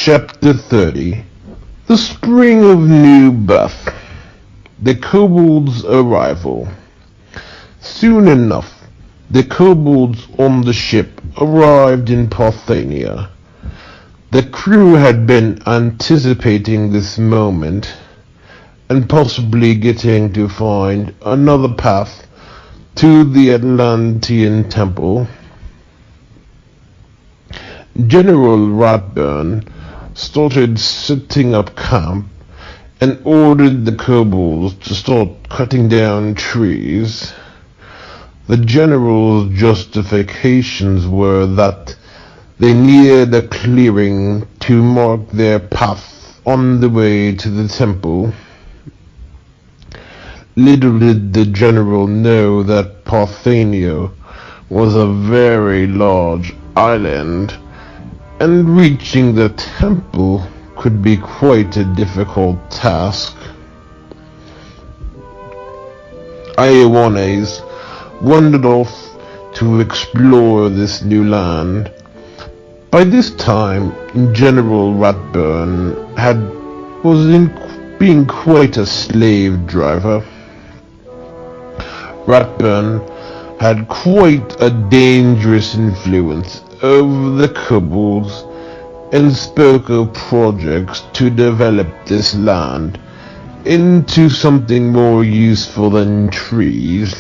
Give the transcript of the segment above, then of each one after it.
Chapter 30. The Spring of New Bath. The Kobolds' Arrival. Soon enough, the kobolds on the ship arrived in Parthenia. The crew had been anticipating this moment, and possibly getting to find another path to the Atlantean Temple. General Ratburn started setting up camp and ordered the kobolds to start cutting down trees. The general's justifications were that they needed a clearing to mark their path on the way to the temple. Little did the general know that Parthenia was a very large island, and reaching the temple could be quite a difficult task. Ioannes wandered off to explore this new land. By this time, General Ratburn was being quite a slave driver. Ratburn had quite a dangerous influence over the kobolds and spoke of projects to develop this land into something more useful than trees.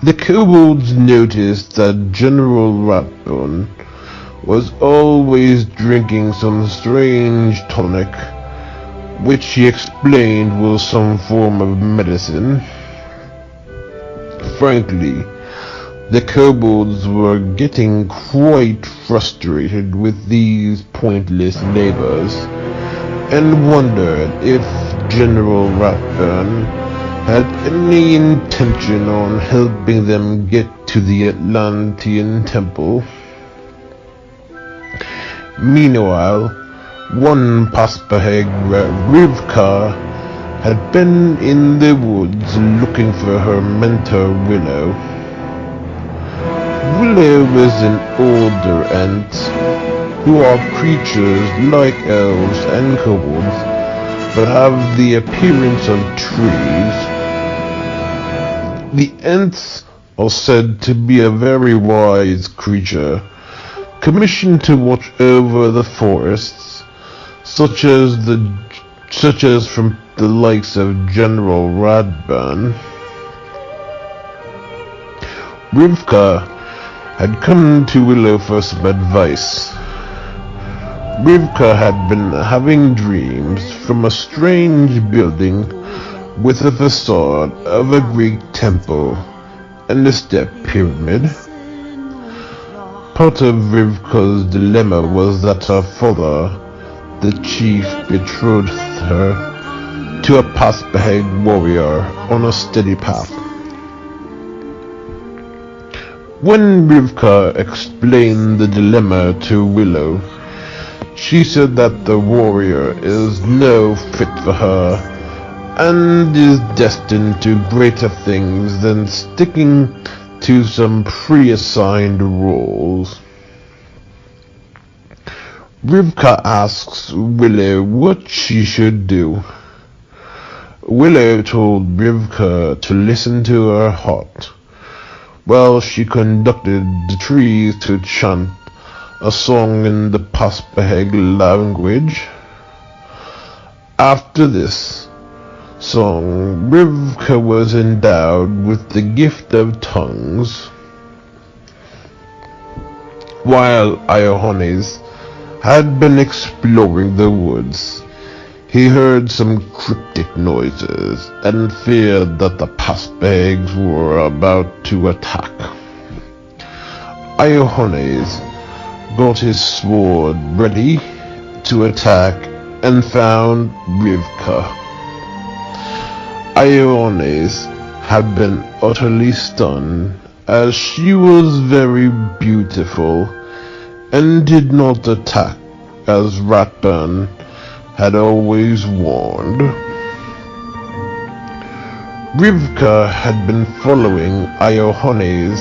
The kobolds noticed that General Ratburn was always drinking some strange tonic, which he explained was some form of medicine. Frankly, the kobolds were getting quite frustrated with these pointless labors, and wondered if General Ratburn had any intention on helping them get to the Atlantean Temple. Meanwhile, one Paspahegh, Rivka, had been in the woods looking for her mentor Willow. Willow is an older ant, who are creatures like elves and kobolds, but have the appearance of trees. The ants are said to be a very wise creature, commissioned to watch over the forests, such as from the likes of General Ratburn. Rivka had come to Willow for some advice. Rivka had been having dreams from a strange building with a facade of a Greek temple and a step pyramid. Part of Rivka's dilemma was that her father, the chief, betrothed her to a Paspahegh warrior on a steady path. When Rivka explained the dilemma to Willow, she said that the warrior is no fit for her, and is destined to greater things than sticking to some pre-assigned roles. Rivka asks Willow what she should do. Willow told Rivka to listen to her heart, while she conducted the trees to chant a song in the Paspahegh language. After this song, Rivka was endowed with the gift of tongues. While Ioannes had been exploring the woods, he heard some cryptic noises and feared that the Paspaheghs were about to attack. Ioannes got his sword ready to attack and found Rivka. Ioannes had been utterly stunned, as she was very beautiful and did not attack as Ratburn had always warned. Rivka had been following Ioannes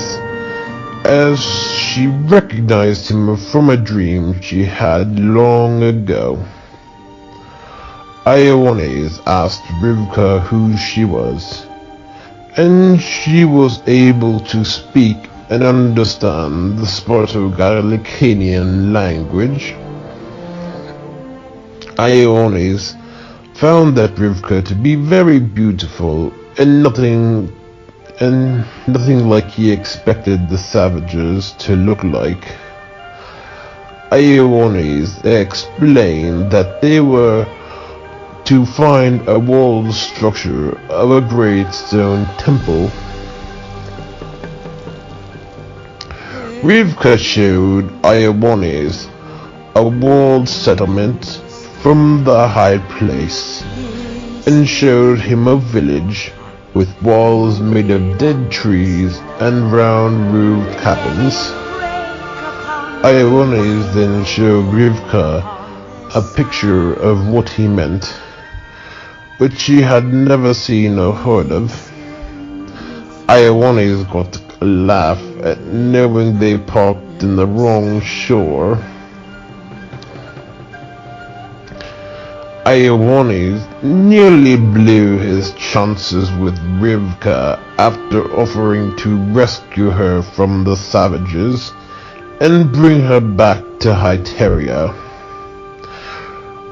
as she recognized him from a dream she had long ago. Ioannes asked Rivka who she was, and she was able to speak and understand the Sparto-Gallicanian language. Ioannes found that Rivka to be very beautiful and nothing like he expected the savages to look like. Ioannes explained that they were to find a walled structure of a great stone temple. Rivka showed Ioannes a walled settlement from the high place, and showed him a village with walls made of dead trees and round-roofed cabins. Ioannes then showed Rivka a picture of what he meant, which she had never seen or heard of. Ioannes got a laugh at knowing they parked in the wrong shore. Ioannes nearly blew his chances with Rivka after offering to rescue her from the savages and bring her back to Hyteria.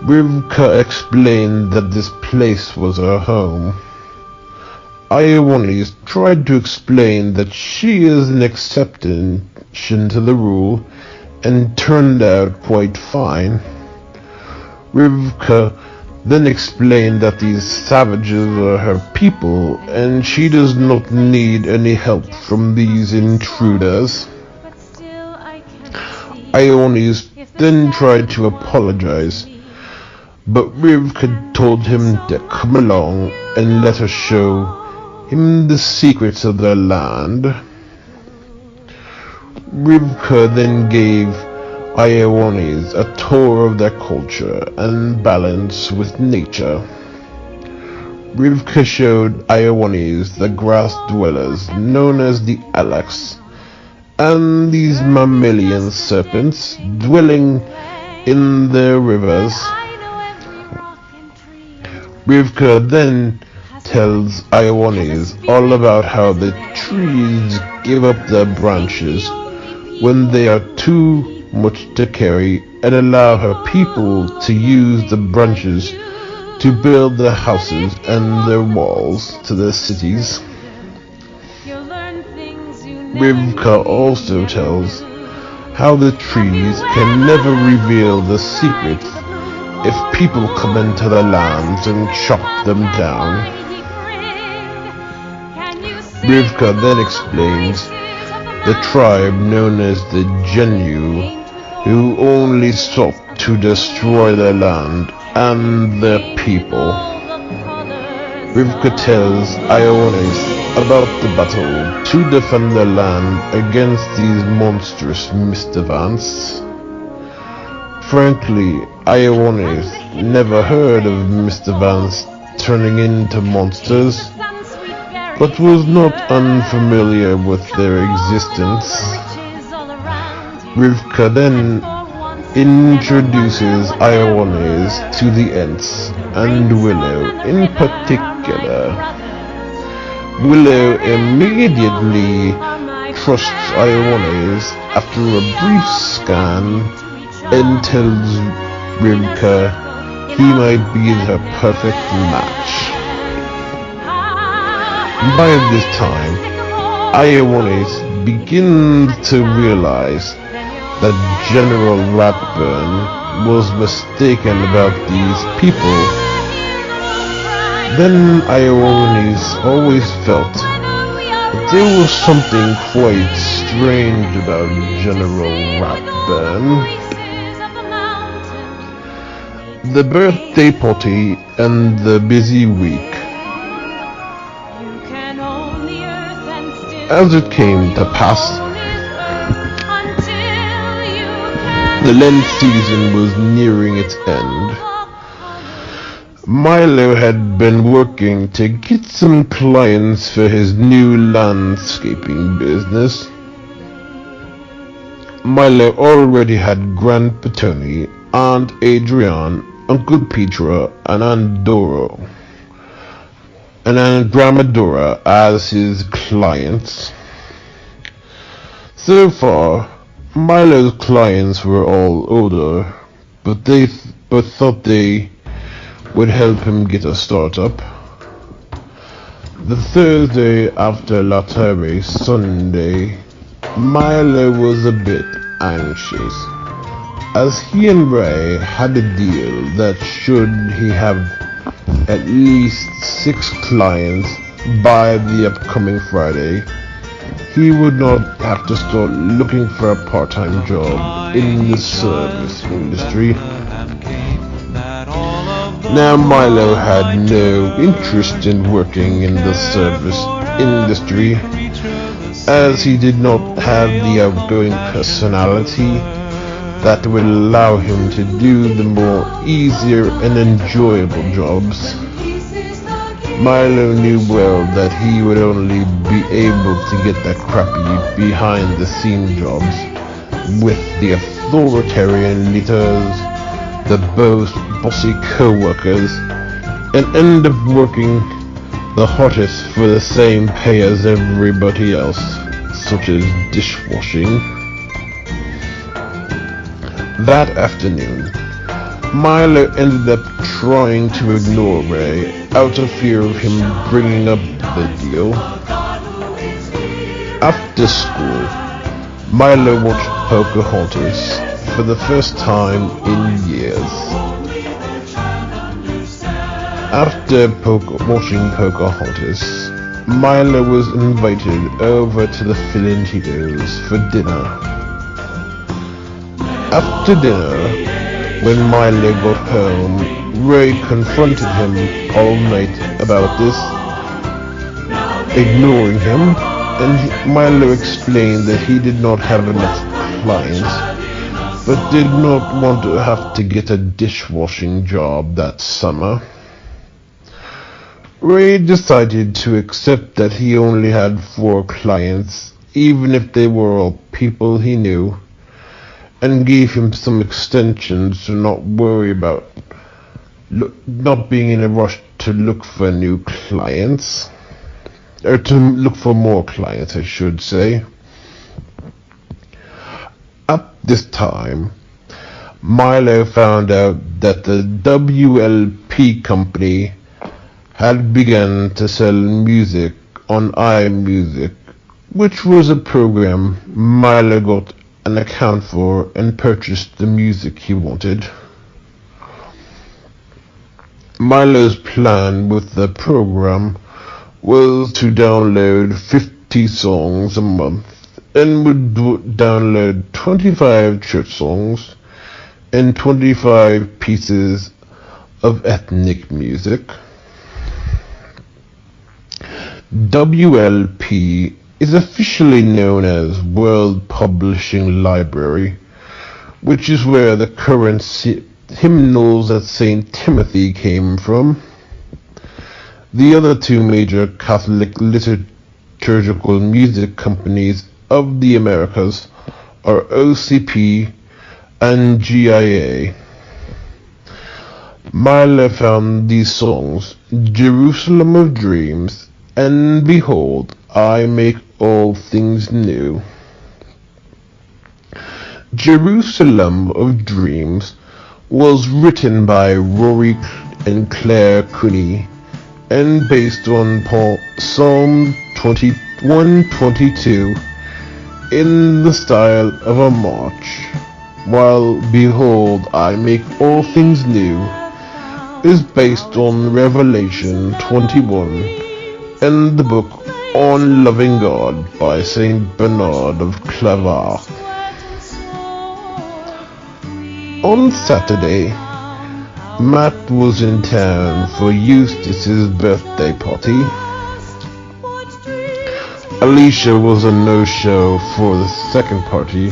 Rivka explained that this place was her home. Ioannes tried to explain that she is an exception to the rule and turned out quite fine. Rivka then explained that these savages are her people and she does not need any help from these intruders. Ioannes then tried to apologize, but Rivka told him to come along and let her show him the secrets of their land. Rivka then gave Ioannes a tour of their culture and balance with nature. Rivka showed Ioannes the grass dwellers known as the Alaks, and these mammalian serpents dwelling in their rivers. Rivka then tells Ioannes all about how the trees give up their branches when they are too much to carry, and allow her people to use the branches to build their houses and their walls to their cities. Rivka also tells how the trees can never reveal the secret if people come into their lands and chop them down. Rivka then explains the tribe known as the Genu, who only sought to destroy their land and their people. Rivka tells Ioannes about the battle to defend their land against these monstrous Mistevants. Frankly, Ioannes never heard of Mistevants turning into monsters, but was not unfamiliar with their existence. Rivka then introduces Ioannes to the Ents and Willow in particular. Willow immediately trusts Ioannes after a brief scan and tells Rivka he might be her perfect match. By this time, Ioannes begins to realize that General Ratburn was mistaken about these people. Then Ioannes always felt that there was something quite strange about General Ratburn. The birthday party and the busy week. As it came to pass, the Lent season was nearing its end. Milo had been working to get some clients for his new landscaping business. Milo already had Grand Petoni, Aunt Adrienne, Uncle Petra, and Aunt Doro, and Aunt Grandma Dora as his clients. So far, Milo's clients were all older, but they thought they would help him get a startup. The Thursday after Latare Sunday, Milo was a bit anxious, as he and Ray had a deal that should he have at least 6 clients by the upcoming Friday, he would not have to start looking for a part-time job in the service industry. Now Milo had no interest in working in the service industry, as he did not have the outgoing personality that would allow him to do the more easier and enjoyable jobs. Milo knew well that he would only be able to get the crappy behind-the-scenes jobs with the authoritarian leaders, the bossy co-workers, and end up working the hardest for the same pay as everybody else, such as dishwashing. That afternoon, Milo ended up trying to ignore Ray out of fear of him bringing up the deal. After school, Milo watched Pocahontas for the first time in years. After watching Pocahontas, Milo was invited over to the Filantitos for dinner. After dinner, when Milo got home, Ray confronted him all night about this, ignoring him, and Milo explained that he did not have enough clients, but did not want to have to get a dishwashing job that summer. Ray decided to accept that he only had 4 clients, even if they were all people he knew, and gave him some extensions to not worry about not being in a rush to look for new clients, or to look for more clients, I should say. At this time, Milo found out that the WLP company had begun to sell music on iMusic, which was a program Milo got an account for and purchased the music he wanted. Milo's plan with the program was to download 50 songs a month, and would download 25 church songs and 25 pieces of ethnic music. WLP is officially known as World Publishing Library, which is where the current hymnals at St. Timothy came from. The other 2 major Catholic liturgical music companies of the Americas are OCP and GIA. Milo found these songs, Jerusalem of Dreams and Behold, I Make All Things New. Jerusalem of Dreams was written by Rory and Claire Cooney and based on Psalm 122 in the style of a march, while Behold, I Make All Things New is based on Revelation 21 and the book On Loving God by Saint Bernard of Clairvaux. On Saturday, Matt was in town for Eustace's birthday party. Alicia was a no-show for the second party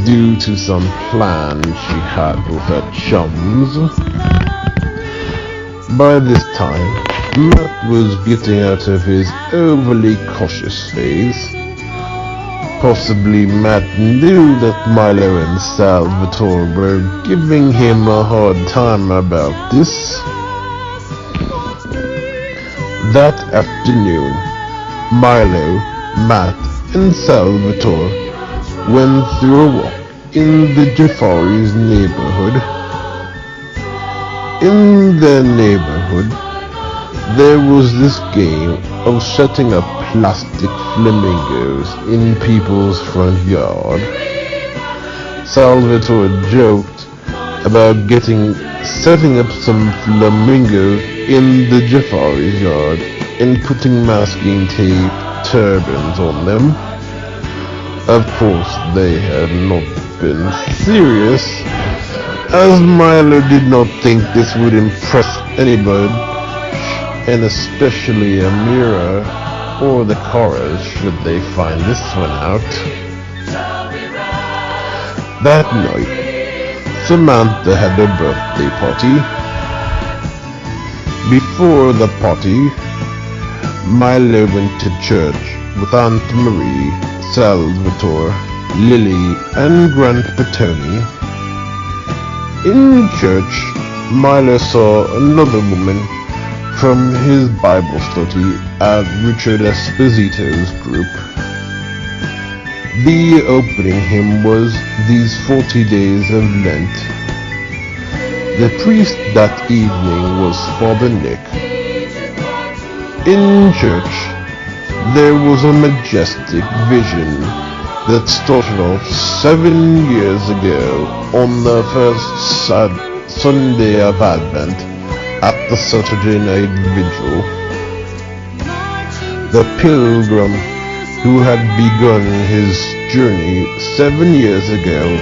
due to some plans she had with her chums. By this time, Matt was getting out of his overly cautious phase. Possibly Matt knew that Milo and Salvatore were giving him a hard time about this. That afternoon, Milo, Matt, and Salvatore went through a walk in the Jafari's neighborhood. In their neighborhood, there was this game of setting up plastic flamingos in people's front yard. Salvatore joked about setting up some flamingos in the Jafari's yard and putting masking tape turbans on them. Of course, they had not been serious, as Milo did not think this would impress anybody, and especially Amira or the chorus should they find this one out. That night, Samantha had a birthday party. Before the party, Milo went to church with Aunt Marie, Salvatore, Lily, and Grandpa Tony. In church, Milo saw another woman from his Bible study at Richard Esposito's group. The opening hymn was These 40 Days of Lent. The priest that evening was Father Nick. In church, there was a majestic vision that started off 7 years ago on the first Sunday of Advent at the Saturday night vigil. The pilgrim who had begun his journey 7 years ago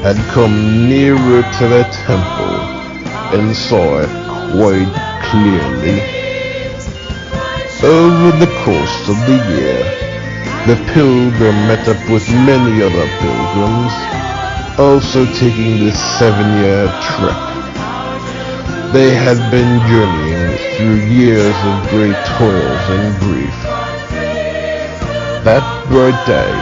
had come nearer to the temple and saw it quite clearly. Over the course of the year, the pilgrim met up with many other pilgrims, also taking this 7-year trek. They had been journeying through years of great toils and grief. That bright day,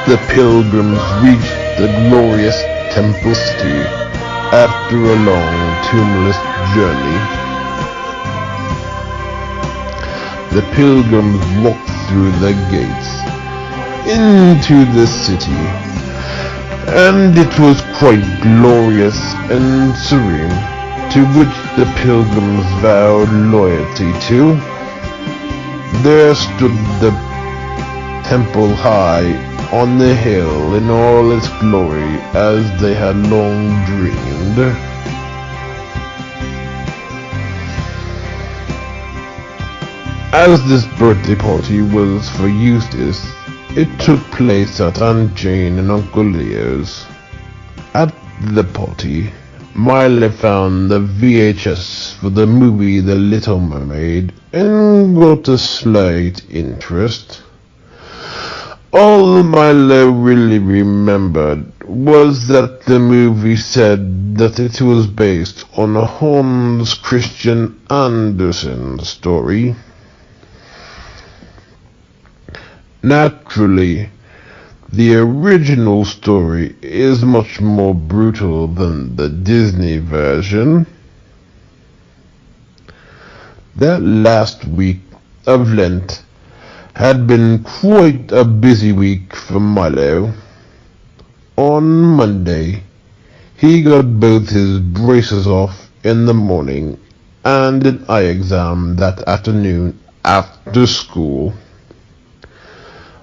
the pilgrims reached the glorious Temple City after a long, tumultuous journey. The pilgrims walked through the gates into the city, and it was quite glorious and serene, to which the pilgrims vowed loyalty to. There stood the temple high on the hill in all its glory, as they had long dreamed. As this birthday party was for Eustace, it took place at Aunt Jane and Uncle Leo's. At the party, Milo found the VHS for the movie The Little Mermaid and got a slight interest. All Milo really remembered was that the movie said that it was based on a Hans Christian Andersen story. Naturally, the original story is much more brutal than the Disney version. That last week of Lent had been quite a busy week for Milo. On Monday, he got both his braces off in the morning and an eye exam that afternoon after school.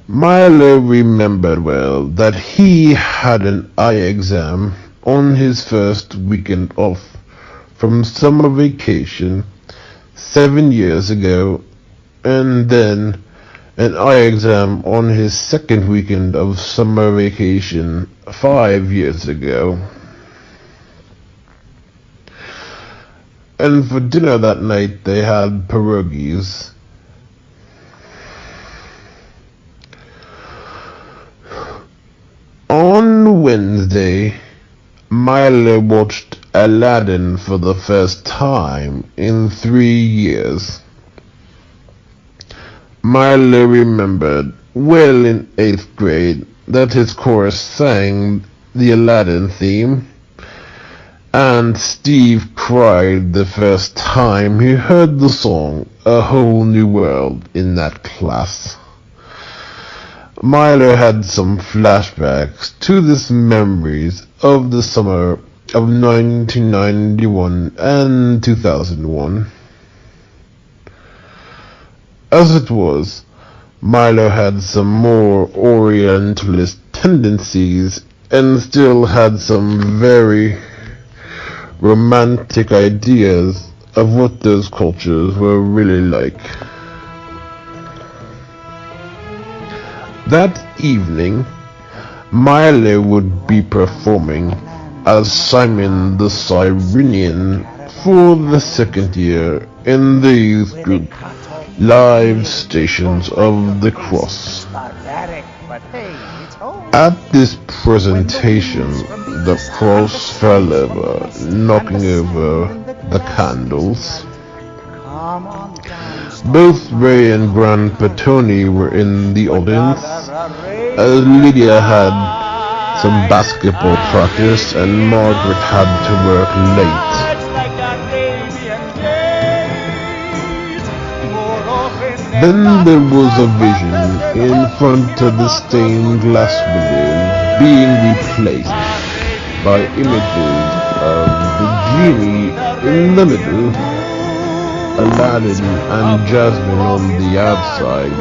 Milo remembered well that he had an eye exam on his first weekend off from summer vacation 7 years ago, and then an eye exam on his second weekend of summer vacation 5 years ago. And for dinner that night they had pierogies. On Wednesday, Milo watched Aladdin for the first time in 3 years. Milo remembered well in 8th grade that his chorus sang the Aladdin theme, and Steve cried the first time he heard the song A Whole New World in that class. Milo had some flashbacks to these memories of the summer of 1991 and 2001. As it was, Milo had some more Orientalist tendencies and still had some very romantic ideas of what those cultures were really like. That evening, Milo would be performing as Simon the Cyrenian for the second year in the youth group Live Stations of the Cross. At this presentation, the cross fell over, knocking over the candles. Both Ray and Grandpa Tony were in the audience, as Lydia had some basketball practice and Margaret had to work late. Then there was a vision in front of the stained glass windows being replaced by images of the genie in the middle, Aladdin and Jasmine on the outside,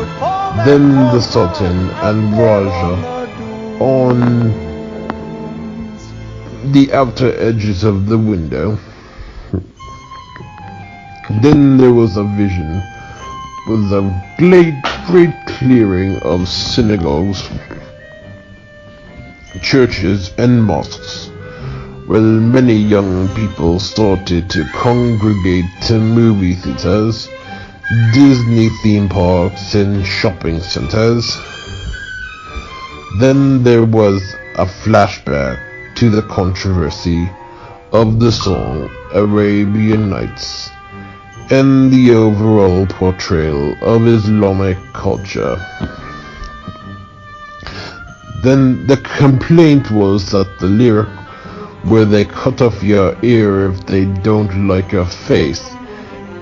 then the Sultan and Raja on the outer edges of the window. Then there was a vision with a great clearing of synagogues, churches and mosques, where many young people started to congregate to movie theaters, Disney theme parks and shopping centers. Then there was a flashback to the controversy of the song Arabian Nights and the overall portrayal of Islamic culture. Then the complaint was that the lyric where they cut off your ear if they don't like your face,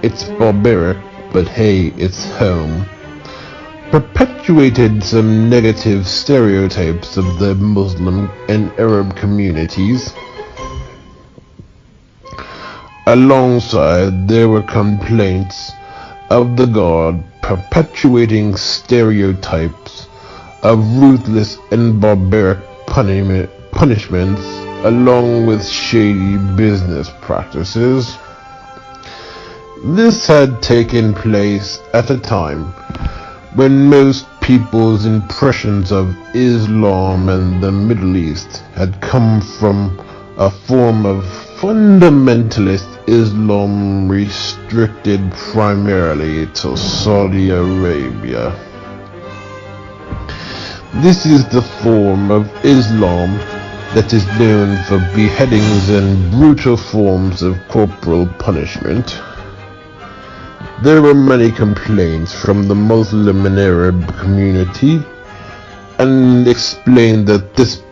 it's barbaric, but hey, it's home, perpetuated some negative stereotypes of the Muslim and Arab communities. Alongside, there were complaints of the God perpetuating stereotypes of ruthless and barbaric punishments, along with shady business practices. This had taken place at a time when most people's impressions of Islam and the Middle East had come from a form of fundamentalist Islam restricted primarily to Saudi Arabia. This is the form of Islam that is known for beheadings and brutal forms of corporal punishment. There were many complaints from the Muslim and Arab community, and explained that this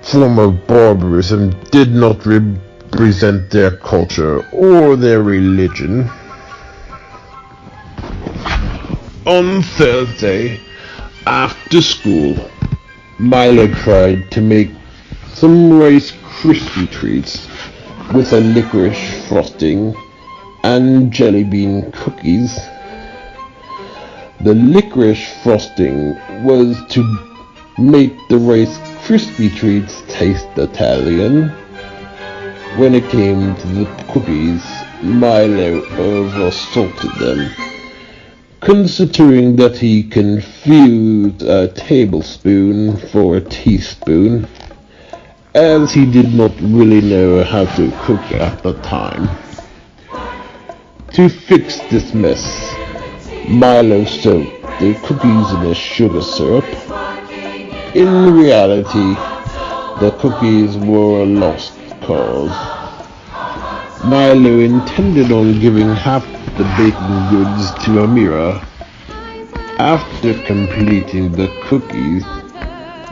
form of barbarism did not represent their culture or their religion. On Thursday, after school, Milo tried to make some Rice Krispie treats with a licorice frosting and jelly bean cookies. The licorice frosting was to make the Rice Krispie treats taste Italian. When it came to the cookies, Milo over-salted them, considering that he confused a tablespoon for a teaspoon, as he did not really know how to cook at the time. To fix this mess, Milo soaked the cookies in a sugar syrup. In reality, the cookies were a lost cause. Milo intended on giving half the baking goods to Amira. After completing the cookies,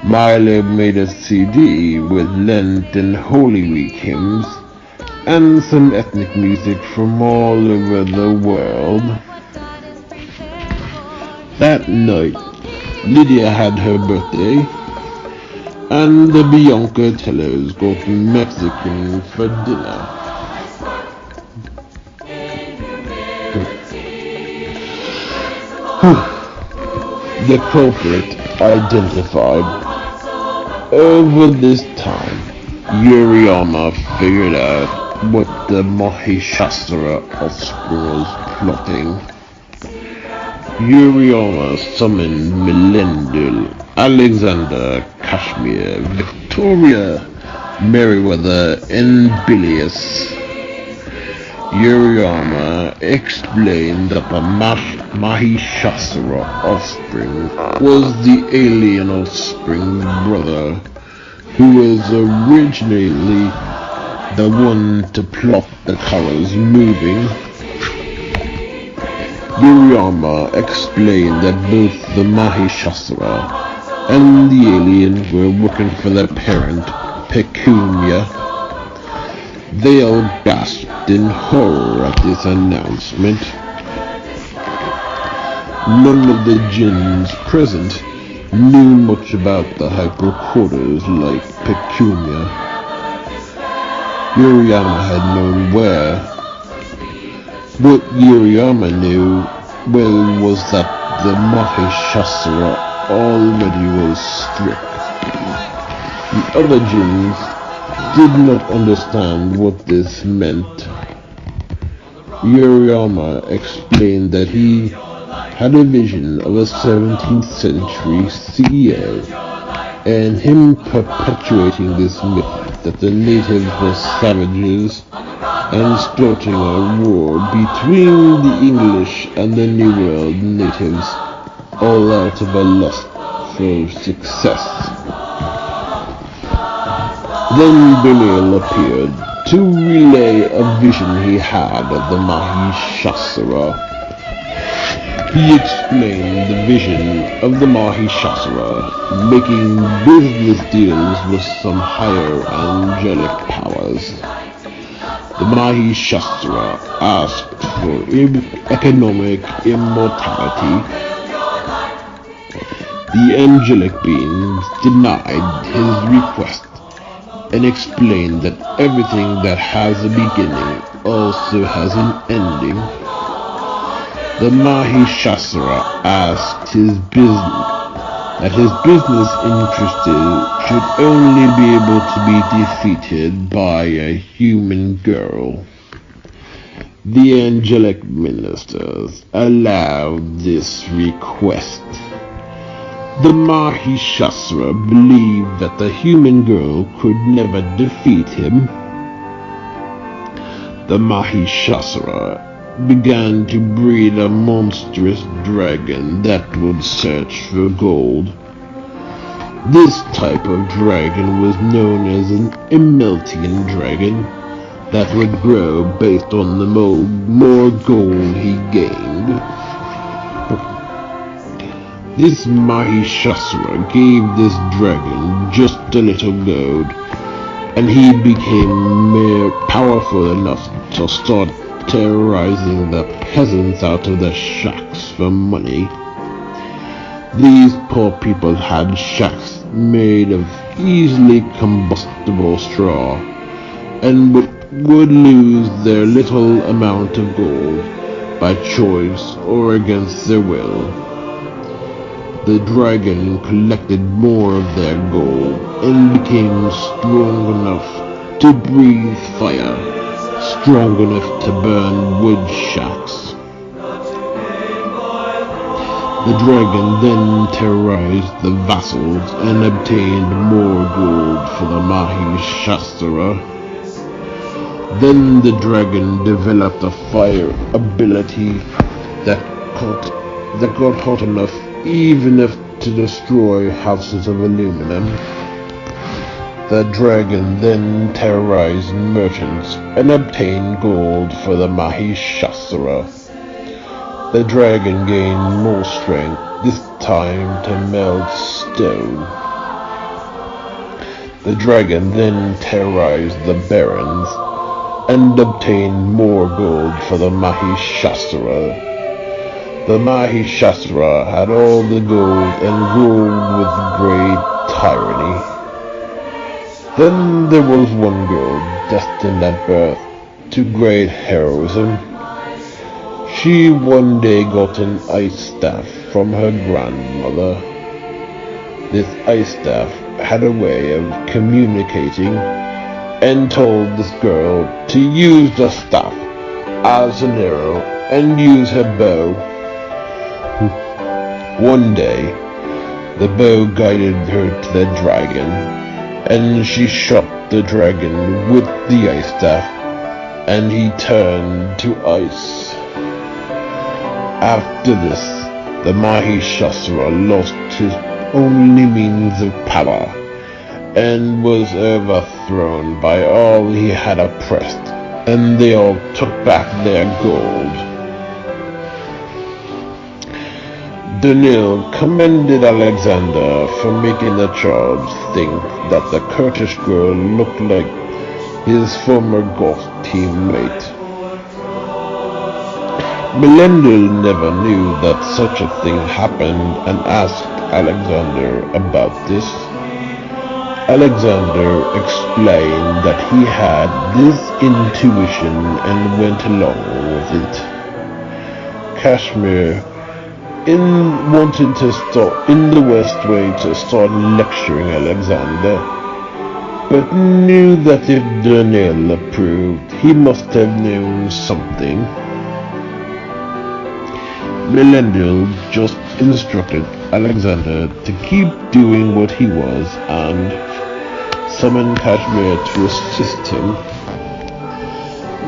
Milo made a CD with Lent and Holy Week hymns and some ethnic music from all over the world. That night, Lydia had her birthday, and the Bianca Tellers got Mexican for dinner. The culprit identified. Over this time, Yuriyama figured out what the Mahishasura offspring was plotting. Yuriyama summoned Melendil, Alexander, Kashmir, Victoria, Meriwether, and Bilius. Yuriyama explained that the Mahishasura offspring was the alien offspring's brother, who was originally the one to plot the colors moving. Yuriyama explained that both the Mahishasura and the alien were working for their parent, Pecunia. They all gasped in horror at this announcement. None of the jinns present knew much about the hyperquarters like Pecunia. Yuriyama had known where. What Yuriyama knew well was that the Mahishasura already was strict. The other jinns did not understand what this meant. Yuriyama explained that he had a vision of a 17th century CEO and him perpetuating this myth that the natives were savages and starting a war between the English and the New World natives, all out of a lust for success. Then Belial appeared to relay a vision he had of the Mahishasura. He explained the vision of the Mahishasura making business deals with some higher angelic powers. The Mahishasura asked for economic immortality. The angelic beings denied his request and explained that everything that has a beginning also has an ending. The Mahishasura asked that his business interests should only be able to be defeated by a human girl. The angelic ministers allowed this request. The Mahishasura believed that the human girl could never defeat him. The Mahishasura began to breed a monstrous dragon that would search for gold. This type of dragon was known as an Imeltian dragon that would grow based on the more gold he gained. This Mahishasura gave this dragon just a little gold, and he became more powerful enough to start terrorizing the peasants out of their shacks for money. These poor people had shacks made of easily combustible straw, and would lose their little amount of gold by choice or against their will. The dragon collected more of their gold and became strong enough to breathe fire, strong enough to burn wood shacks. The dragon then terrorized the vassals and obtained more gold for the Mahishasura. Then the dragon developed a fire ability that got hot enough even if to destroy houses of aluminum. The dragon then terrorized merchants and obtained gold for the Mahishasura. The dragon gained more strength, this time to melt stone. The dragon then terrorized the barons and obtained more gold for the Mahishasura. The Mahishasura had all the gold and ruled with great tyranny. Then there was one girl destined at birth to great heroism. She one day got an ice staff from her grandmother. This ice staff had a way of communicating and told this girl to use the staff as an arrow and use her bow. One day, the bow guided her to the dragon, and she shot the dragon with the ice staff, and he turned to ice. After this, the Mahishasura lost his only means of power, and was overthrown by all he had oppressed, and they all took back their gold. Danil commended Alexander for making the child think that the Kurdish girl looked like his former golf teammate. Melendil never knew that such a thing happened and asked Alexander about this. Alexander explained that he had this intuition and went along with it. Kashmir wanted to start in the West way to start lecturing Alexander, but knew that if Danil approved, he must have known something. Melendil just instructed Alexander to keep doing what he was and summoned Kashmir to assist him.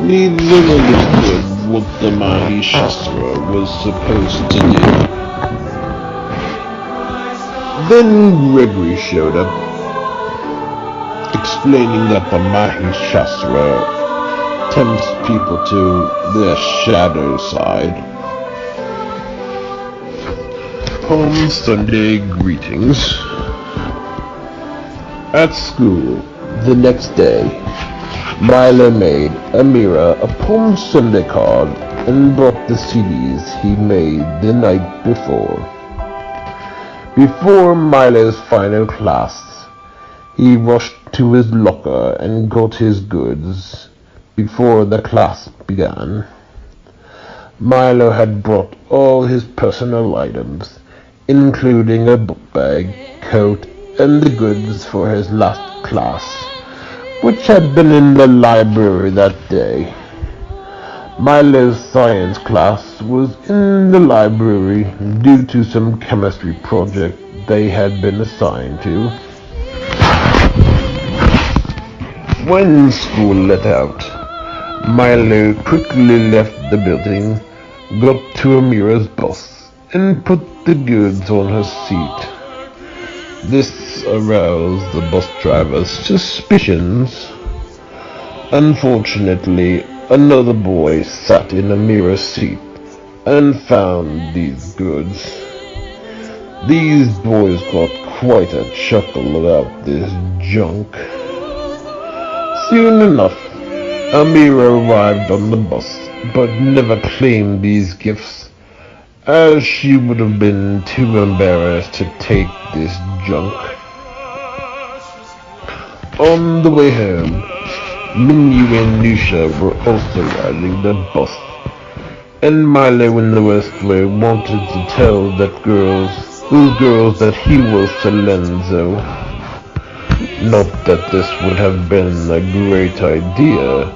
Neither understood what the Mahishasura was supposed to do. Then Gregory showed up, explaining that the Mahishasura tempts people to their shadow side. Palm Sunday greetings. At school, the next day, Milo made Amira a Palm Sunday card and brought the CDs he made the night before. Before Milo's final class, he rushed to his locker and got his goods before the class began. Milo had brought all his personal items, including a book bag, coat, and the goods for his last class, which had been in the library that day. Milo's science class was in the library due to some chemistry project they had been assigned to. When school let out, Milo quickly left the building, got to Amira's bus, and put the goods on her seat. This aroused the bus driver's suspicions. Unfortunately, another boy sat in Amira's seat and found these goods. These boys got quite a chuckle about this junk. Soon enough, Amira arrived on the bus, but never claimed these gifts, as she would have been too embarrassed to take this junk. On the way home, Minyu and Nusha were also riding the bus, and Milo in the Westway wanted to tell those girls that he was Salenzo. Not that this would have been a great idea,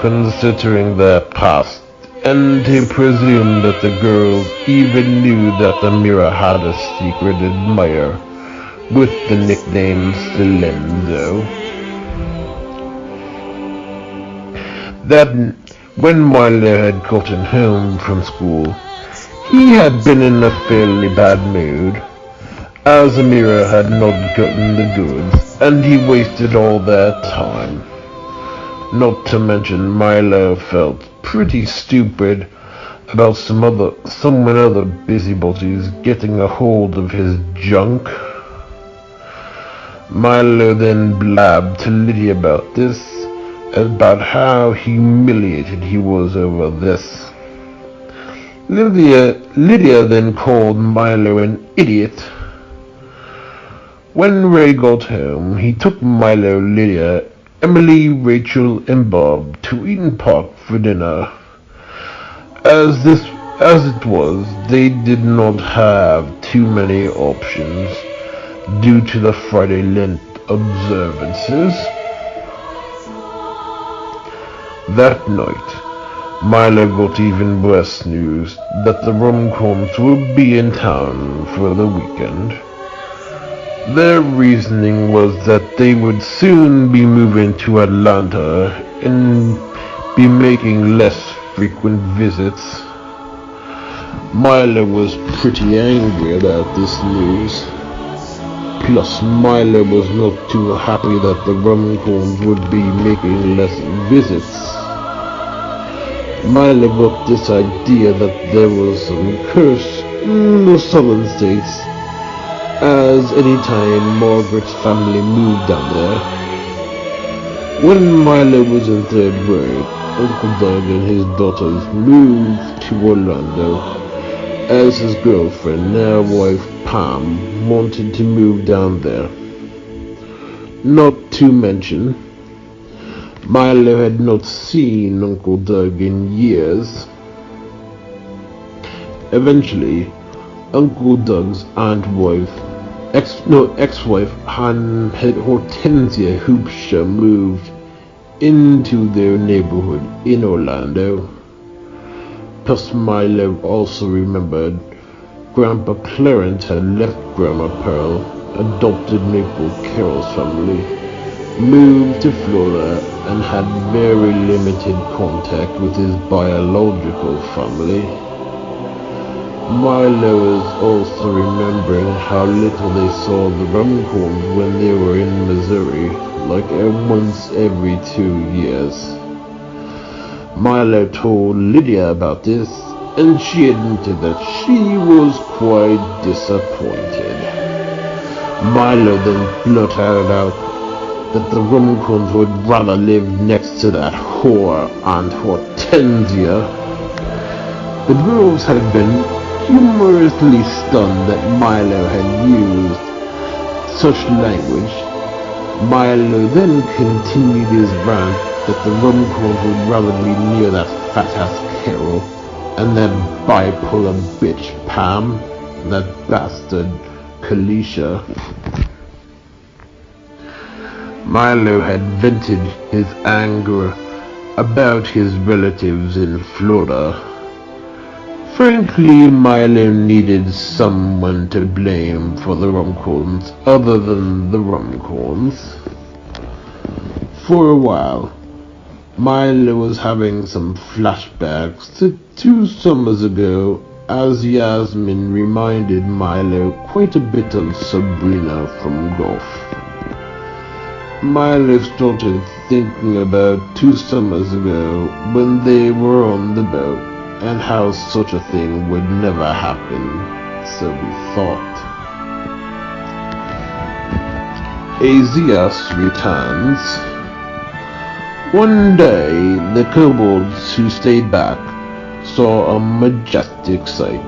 considering their past, and he presumed that the girls even knew that Amira had a secret admirer with the nickname Salenzo. That when Milo had gotten home from school, he had been in a fairly bad mood, as Amira had not gotten the goods, and he wasted all their time. Not to mention Milo felt pretty stupid about someone other busybodies getting a hold of his junk. Milo then blabbed to Lydia about this, about how humiliated he was over this. Lydia then called Milo an idiot. When Ray got home, he took Milo, Lydia, Emily, Rachel, and Bob to Eaton Park for dinner. As it was, they did not have too many options due to the Friday Lent observances. That night, Milo got even worse news that the Rumcorns would be in town for the weekend. Their reasoning was that they would soon be moving to Atlanta and be making less frequent visits. Milo was pretty angry about this news. Plus, Milo was not too happy that the Rumcorns would be making less visits. Milo got this idea that there was some curse in the southern states, as any time Margaret's family moved down there. When Milo was in third grade, Uncle Doug and his daughters moved to Orlando, as his girlfriend, now wife Pam, wanted to move down there. Not to mention, Milo had not seen Uncle Doug in years. Eventually, Uncle Doug's ex-wife Hortensia Hoopsha moved into their neighborhood in Orlando. Plus, Milo also remembered Grandpa Clarence had left Grandma Pearl, adopted Maple Carroll's family, moved to Florida, and had very limited contact with his biological family. Milo is also remembering how little they saw the Rumcorns when they were in Missouri, like once every 2 years. Milo told Lydia about this, and she admitted that she was quite disappointed. Milo then blurted out that the Rumcorns would rather live next to that whore Aunt Hortensia. The girls had been humorously stunned that Milo had used such language. Milo then continued his rant that the Rumcorns would rather be near that fat-ass Carol and that bipolar bitch Pam, that bastard Kalisha. Milo had vented his anger about his relatives in Florida. Frankly, Milo needed someone to blame for the Rumcorns other than the Rumcorns. For a while, Milo was having some flashbacks to 2 summers ago, as Yasmin reminded Milo quite a bit of Sabrina from golf. Milo started thinking about 2 summers ago when they were on the boat, and how such a thing would never happen, so he thought. Azias returns. One day, the kobolds who stayed back saw a majestic sight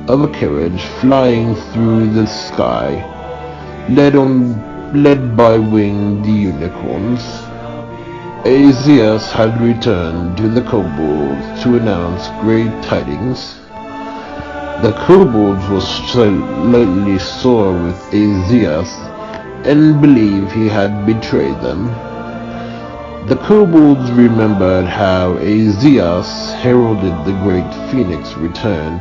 of a carriage flying through the sky, led by winged unicorns. Azias had returned to the kobolds to announce great tidings. The kobolds were slightly sore with Azias and believed he had betrayed them. The kobolds remembered how Azias heralded the great phoenix return,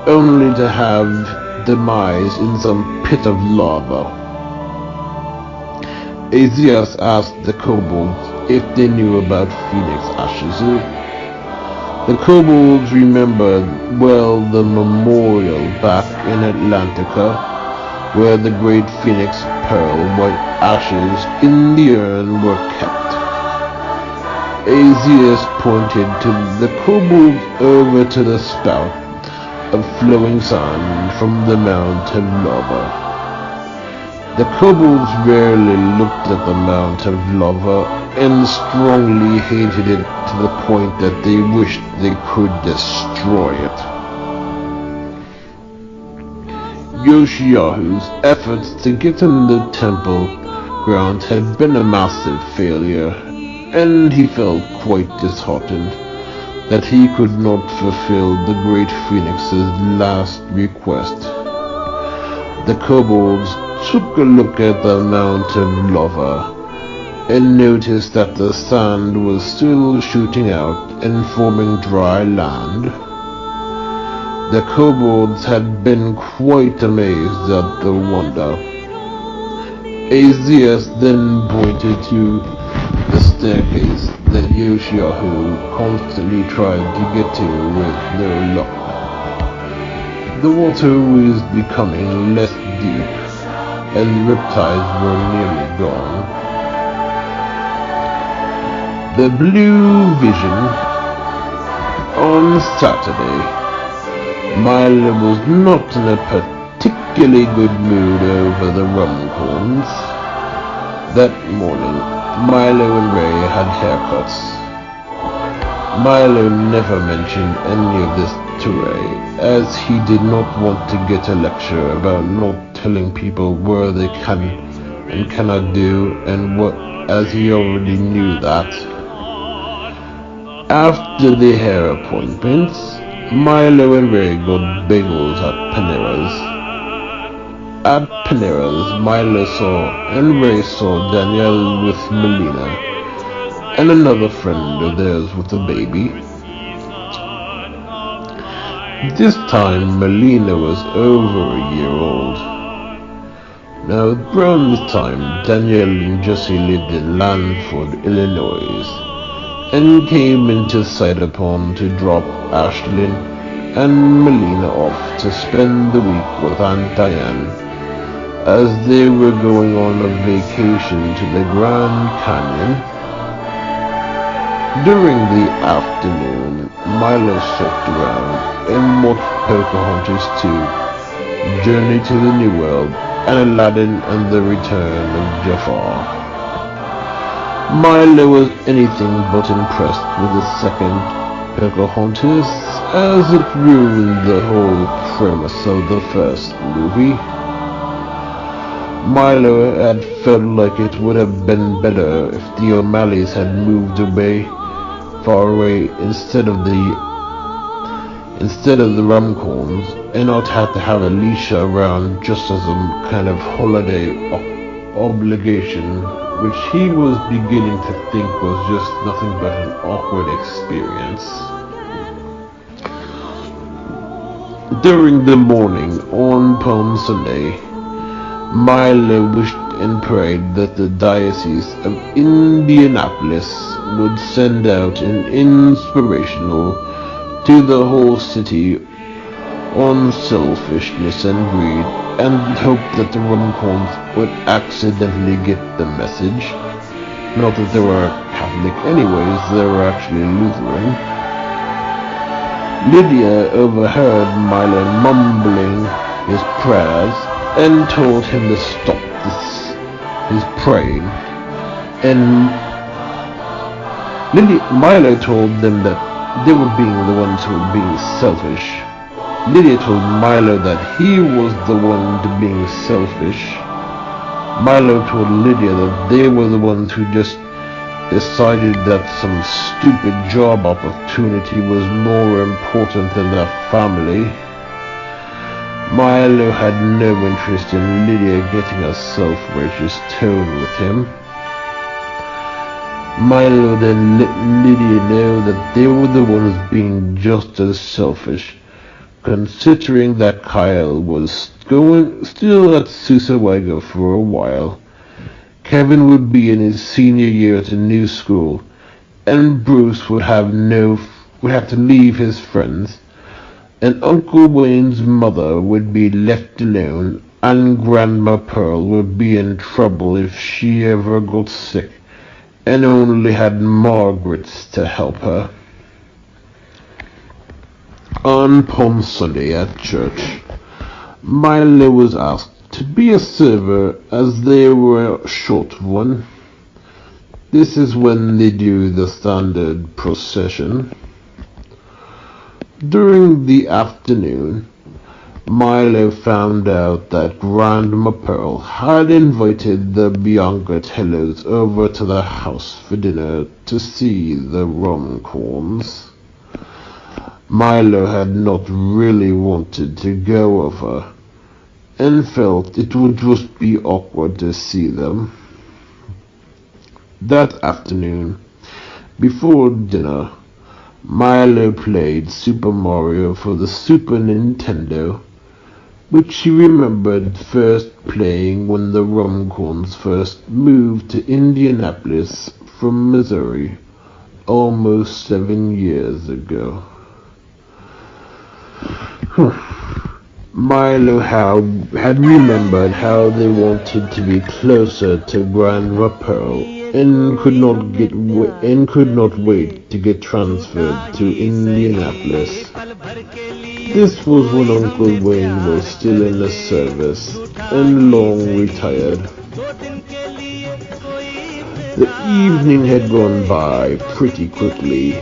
only to have demise in some pit of lava. Azias asked the kobolds if they knew about Phoenix Ashes. The kobolds remembered well the memorial back in Atlantica, where the great phoenix pearl white ashes in the urn were kept. Aegeus pointed to the kobolds over to the spout of flowing sand from the Mount of Lava. The kobolds rarely looked at the Mount of Lava and strongly hated it to the point that they wished they could destroy it. Yoshiyahu's efforts to get in the temple grounds had been a massive failure, and he felt quite disheartened that he could not fulfill the great phoenix's last request. The kobolds took a look at the Mount of Lava and noticed that the sand was still shooting out and forming dry land. The kobolds had been quite amazed at the wonder. Aegeus then pointed to the staircase that Yoshiyahu constantly tried to get to with no luck. The water was becoming less deep, and riptides were nearly gone. The Blue Vision. On Saturday, Milo was not in a particularly good mood over the rum-corns. That morning, Milo and Ray had haircuts. Milo never mentioned any of this to Ray, as he did not want to get a lecture about not telling people where they can and cannot do, and what, as he already knew that. After the hair appointments, Milo and Ray got bagels at Panera's. At Panera's, Milo saw and Ray saw Danielle with Melina, and another friend of theirs with a baby. This time, Melina was over a year old. Now, around this time, Danielle and Jesse lived in Lansford, Illinois, and came into Cider-Pond to drop Ashlyn and Melina off to spend the week with Aunt Diane, as they were going on a vacation to the Grand Canyon. During the afternoon, Milo shopped around and watched Pocahontas 2, Journey to the New World, and Aladdin and the Return of Jafar. Milo was anything but impressed with the second Pocahontas, as it ruined the whole premise of the first movie. Milo had felt like it would have been better if the O'Malleys had moved far away instead of the Rumcorns, and not had to have Alicia around just as a kind of holiday obligation, which he was beginning to think was just nothing but an awkward experience. During the morning on Palm Sunday, Milo wished and prayed that the Diocese of Indianapolis would send out an inspirational to the whole city on selfishness and greed, and hoped that the Rumcorns would accidentally get the message. Not that they were Catholic anyways, they were actually Lutheran. Lydia overheard Milo mumbling his prayers and told him to stop his praying, and Milo told them that they were being the ones who were being selfish. Lydia told Milo that he was the one to being selfish. Milo told Lydia that they were the ones who just decided that some stupid job opportunity was more important than their family. Milo had no interest in Lydia getting a self-righteous tone with him. Milo then let Lydia know that they were the ones being just as selfish, considering that Kyle was still at Susawego for a while. Kevin would be in his senior year at a new school, and Bruce would have to leave his friends, and Uncle Wayne's mother would be left alone and Grandma Pearl would be in trouble if she ever got sick and only had Margaret to help her. On Palm Sunday at church, Milo was asked to be a server as they were short of one. This is when they do the standard procession. During the afternoon, Milo found out that Grandma Pearl had invited the Biancatellos over to the house for dinner to see the Runcorns. Milo had not really wanted to go over, and felt it would just be awkward to see them. That afternoon, before dinner, Milo played Super Mario for the Super Nintendo, which he remembered first playing when the Runcorns first moved to Indianapolis from Missouri almost 7 years ago. Milo had remembered how they wanted to be closer to Grandma Pearl and could not wait to get transferred to Indianapolis. This was when Uncle Wayne was still in the service and long retired. The evening had gone by pretty quickly.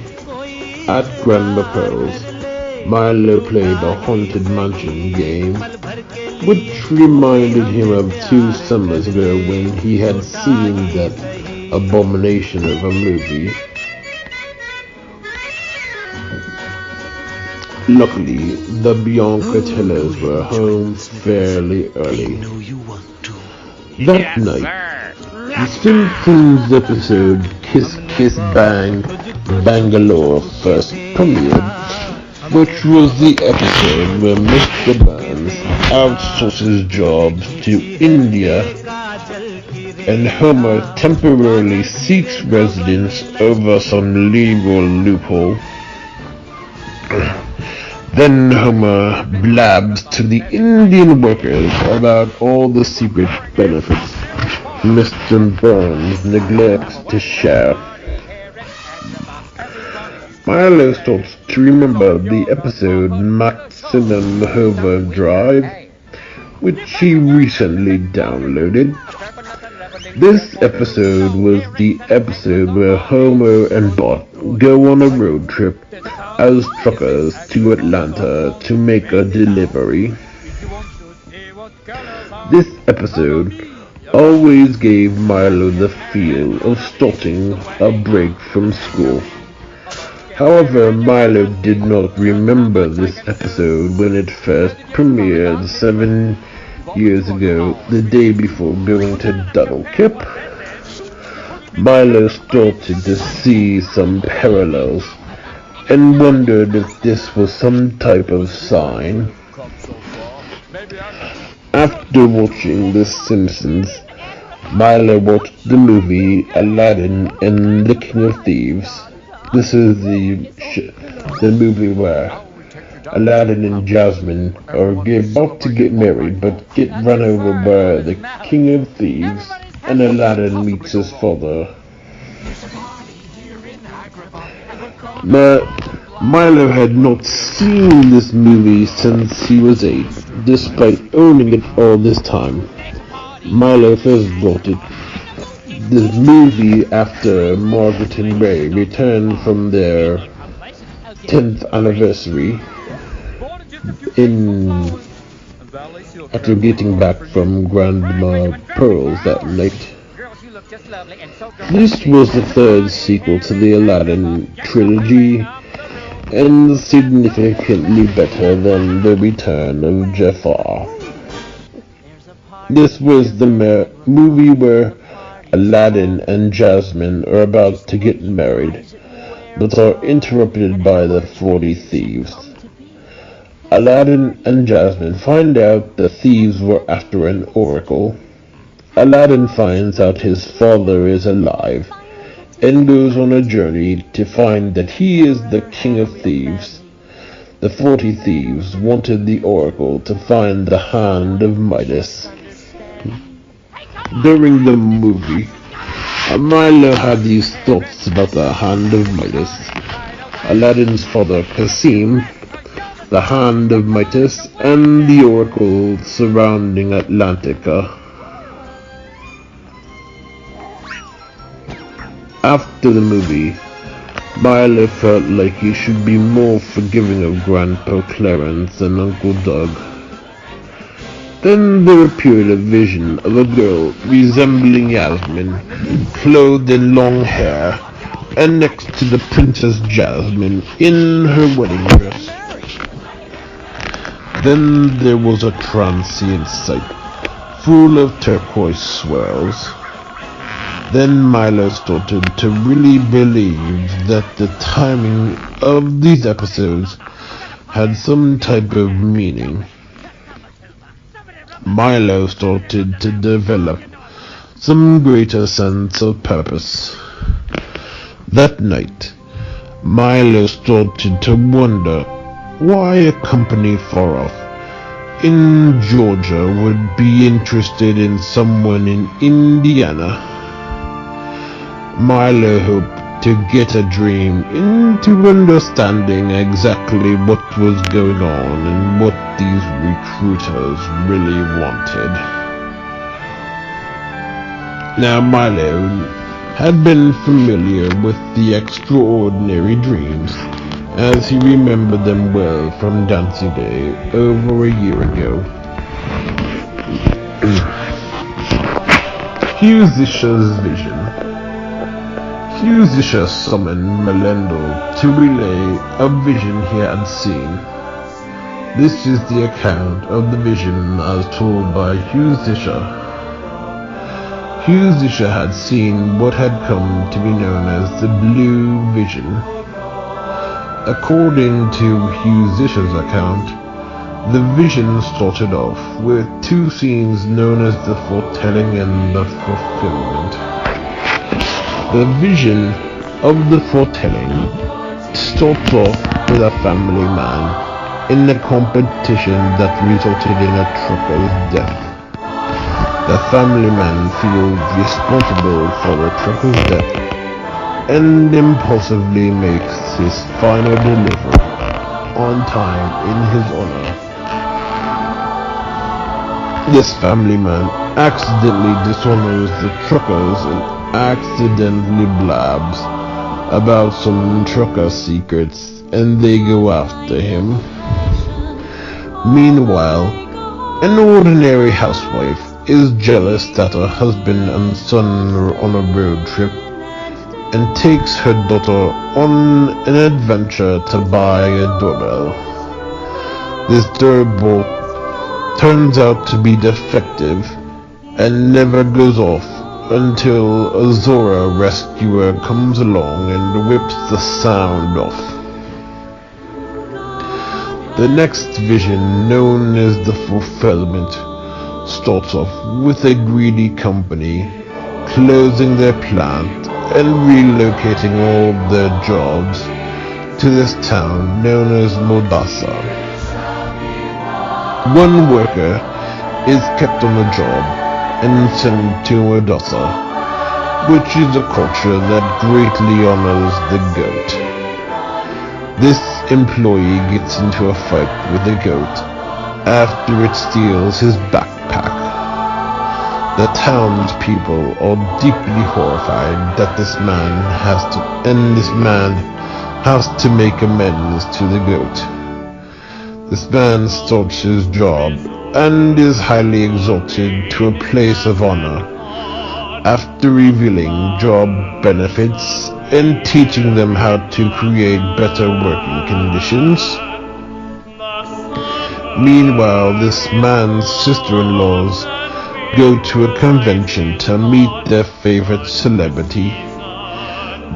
At Grandma Pearl's, Milo played a Haunted Mansion game, which reminded him of 2 summers ago when he had seen that abomination of a movie. Luckily, the Biancatellos were home fairly early. That night, the Simpsons episode Kiss Kiss Bang Bangalore first premiered, which was the episode where Mr. Burns outsources jobs to India and Homer temporarily seeks residence over some legal loophole. Then Homer blabs to the Indian workers about all the secret benefits Mr. Burns neglects to share. Milo starts to remember the episode Maximum Overdrive, which he recently downloaded. This episode was the episode where Homer and Bart go on a road trip as truckers to Atlanta to make a delivery. This episode always gave Milo the feel of starting a break from school. However, Milo did not remember this episode when it first premiered 7 years ago, the day before going to Double Kip. Milo started to see some parallels and wondered if this was some type of sign. After watching The Simpsons, Milo watched the movie Aladdin and the King of Thieves. This is the movie where Aladdin and Jasmine are about to get married but get run over by the King of Thieves, and Aladdin meets his father. But Milo had not seen this movie since he was 8, despite owning it all this time. Milo first bought this movie after Margaret and Ray returned from their 10th anniversary after getting back from Grandma Pearl's that night. This was the 3rd sequel to the Aladdin trilogy, and significantly better than The Return of Jafar. This was the movie where Aladdin and Jasmine are about to get married, but are interrupted by the 40 thieves. Aladdin and Jasmine find out the thieves were after an oracle. Aladdin finds out his father is alive, and goes on a journey to find that he is the King of Thieves. The 40 thieves wanted the oracle to find the hand of Midas. During the movie, Milo had these thoughts about the hand of Midas, Aladdin's father Cassim, the hand of Midas, and the oracle surrounding Atlantica. After the movie, Milo felt like he should be more forgiving of Grandpa Clarence and Uncle Doug. Then there appeared a vision of a girl resembling Yasmin, clothed in long hair, and next to the Princess Jasmine in her wedding dress. Then there was a transient sight, full of turquoise swirls. Then Milo started to really believe that the timing of these episodes had some type of meaning. Milo started to develop some greater sense of purpose. That night, Milo started to wonder why a company far off in Georgia would be interested in someone in Indiana. Milo hoped to get a dream into understanding exactly what was going on and what these recruiters really wanted. Now Milo had been familiar with the extraordinary dreams, as he remembered them well from Dancy Day over a year ago. Hugh vision. Hugh summoned Melendel to relay a vision he had seen. This is the account of the vision as told by Hugh Hugh had seen what had come to be known as the Blue Vision. According to Hugh account, the vision started off with two scenes known as the foretelling and the fulfillment. The vision of the foretelling starts off with a family man in a competition that resulted in a trucker's death. The family man feels responsible for the trucker's death and impulsively makes his final delivery on time in his honor. This family man accidentally dishonors the truckers and accidentally blabs about some trucker secrets, and they go after him. Meanwhile, an ordinary housewife is jealous that her husband and son are on a road trip and takes her daughter on an adventure to buy a doorbell. This doorbell turns out to be defective and never goes off until a Zora rescuer comes along and whips the sound off. The next vision, known as the fulfillment, starts off with a greedy company closing their plant and relocating all their jobs to this town known as Modasa. One worker is kept on the job and sent to Modasa, which is a culture that greatly honors the goat. This employee gets into a fight with the goat after it steals his backpack. The townspeople are deeply horrified that this man has to make amends to the goat. This man starts his job and is highly exalted to a place of honor after revealing job benefits and teaching them how to create better working conditions. Meanwhile, this man's sister-in-laws go to a convention to meet their favorite celebrity.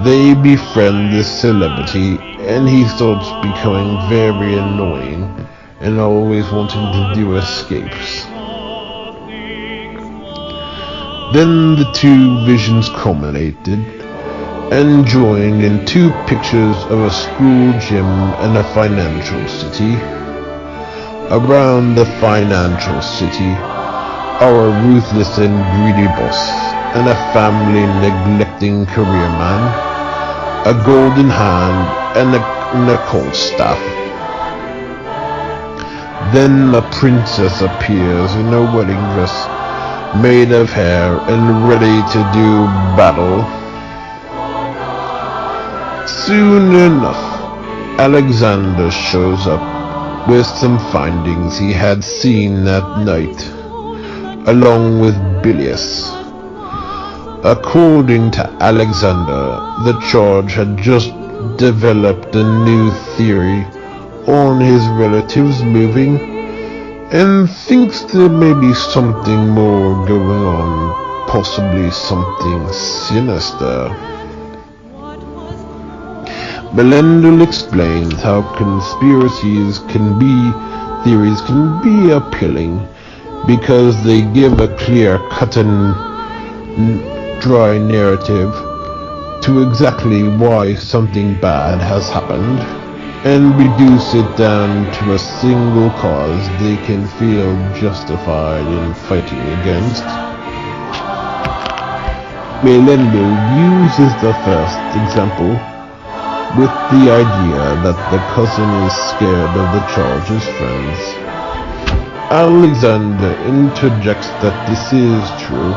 They befriend this celebrity and he starts becoming very annoying and always wanting to do escapes. Then the two visions culminated and joined in 2 pictures of a school gym and a financial city. Around the financial city are a ruthless and greedy boss and a family neglecting career man, a golden hand and a cold staff. Then a princess appears in a wedding dress made of hair and ready to do battle. Soon enough, Alexander shows up with some findings he had seen that night, along with Bilius. According to Alexander, the charge had just developed a new theory on his relatives moving, and thinks there may be something more going on, possibly something sinister. Melendel explains how conspiracies theories can be appealing because they give a clear-cut and dry narrative to exactly why something bad has happened, and reduce it down to a single cause they can feel justified in fighting against. Melendel uses the first example with the idea that the cousin is scared of the charge's friends. Alexander interjects that this is true.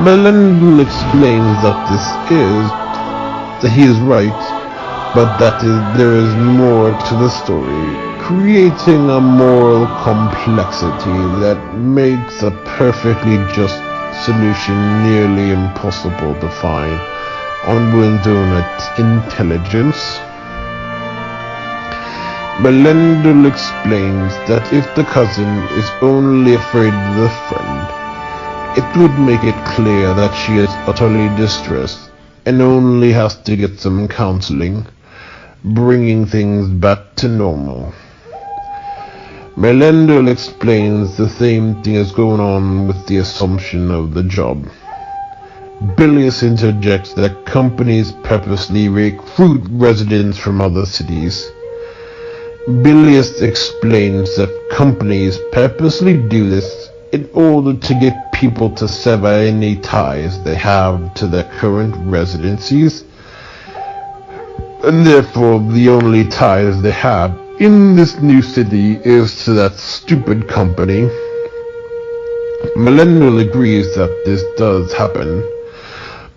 Melendel explains that he is right, but that there is more to the story, creating a moral complexity that makes a perfectly just solution nearly impossible to find on one's own intelligence. Melendel explains that if the cousin is only afraid of the friend, it would make it clear that she is utterly distressed and only has to get some counseling, bringing things back to normal. Melendel explains the same thing is going on with the assumption of the job. Bilius interjects that companies purposely recruit residents from other cities. Bilius explains that companies purposely do this in order to get people to sever any ties they have to their current residencies, and therefore the only ties they have in this new city is to that stupid company. Melendel agrees that this does happen,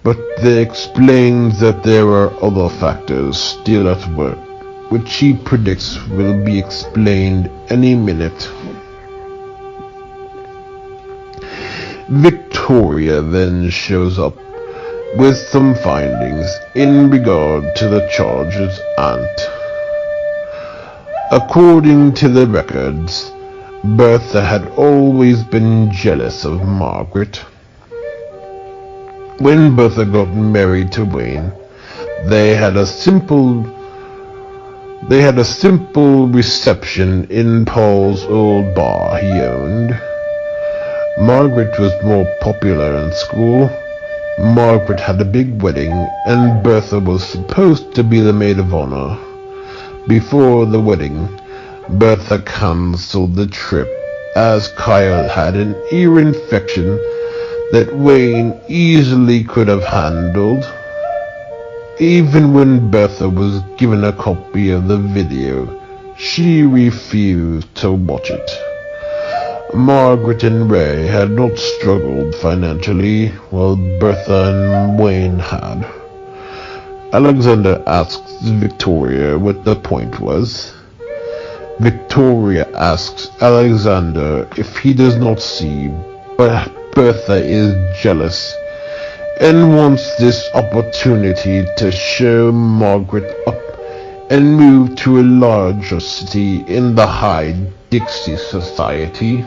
but they explains that there are other factors still at work, which he predicts will be explained any minute. Victoria then shows up with some findings in regard to the charge's aunt. According to the records, Bertha had always been jealous of Margaret. When Bertha got married to Wayne, they had a simple reception in Paul's old bar he owned. Margaret was more popular in school. Margaret had a big wedding, and Bertha was supposed to be the maid of honor. Before the wedding, Bertha cancelled the trip as Kyle had an ear infection that Wayne easily could have handled. Even when Bertha was given a copy of the video, she refused to watch it. Margaret and Ray had not struggled financially, while Bertha and Wayne had. Alexander asks Victoria what the point was. Victoria asks Alexander if he does not see, but Bertha is jealous and wants this opportunity to show Margaret up and move to a larger city in the high Dixie society.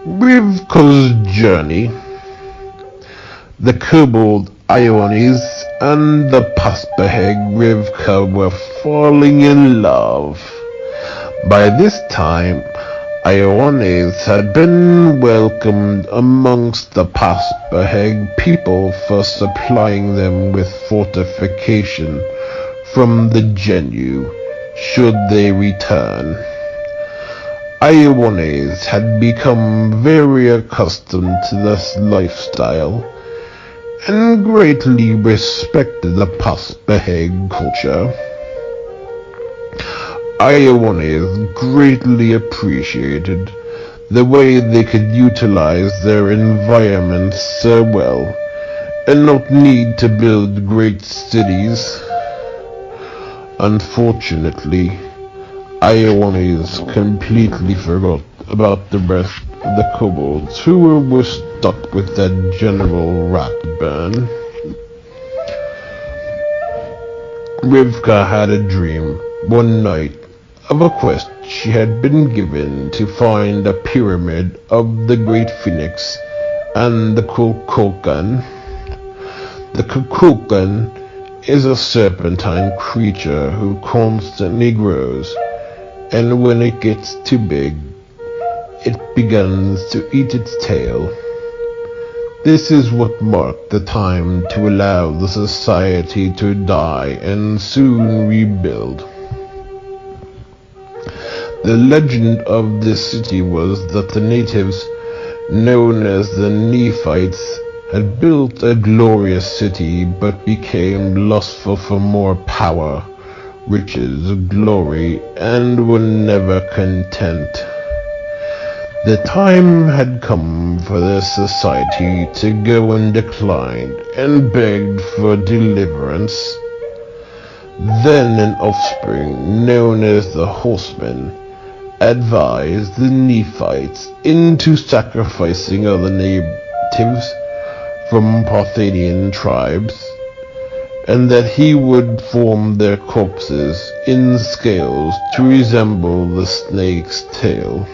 Rivka's journey. The kobold Ionis and the Paspahegg Rivka were falling in love. By this time, Ioannes had been welcomed amongst the Paspahegh people for supplying them with fortification from the Genu, should they return. Ioannes had become very accustomed to this lifestyle, and greatly respected the Paspahegh culture. Ioannes greatly appreciated the way they could utilize their environment so well, and not need to build great cities. Unfortunately, Ioannes completely forgot about the rest of the kobolds who were stuck with that general rat burn. Rivka had a dream one night of a quest she had been given to find a pyramid of the Great Phoenix and the Kukulkan. The Kukulkan is a serpentine creature who constantly grows, and when it gets too big, it begins to eat its tail. This is what marked the time to allow the society to die and soon rebuild. The legend of this city was that the natives, known as the Nephites, had built a glorious city but became lustful for more power, riches, glory, and were never content. The time had come for their society to go in decline, and begged for deliverance. Then an offspring, known as the Horsemen, advised the Nephites into sacrificing other natives from Parthenian tribes, and that he would form their corpses in scales to resemble the snake's tail.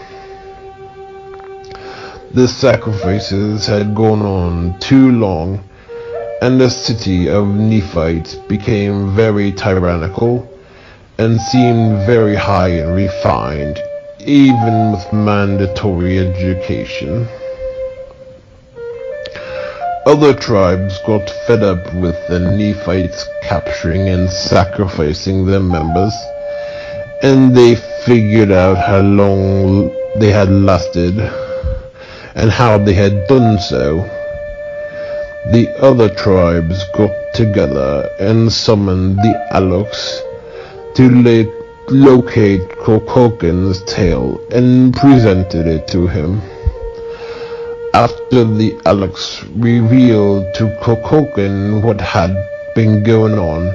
The sacrifices had gone on too long, and the city of Nephites became very tyrannical, and seemed very high and refined, even with mandatory education. Other tribes got fed up with the Nephites capturing and sacrificing their members, and they figured out how long they had lasted, and how they had done so. The other tribes got together and summoned the Alux to locate Kukulkan's tail and presented it to him. After the Alux revealed to Kukulkan what had been going on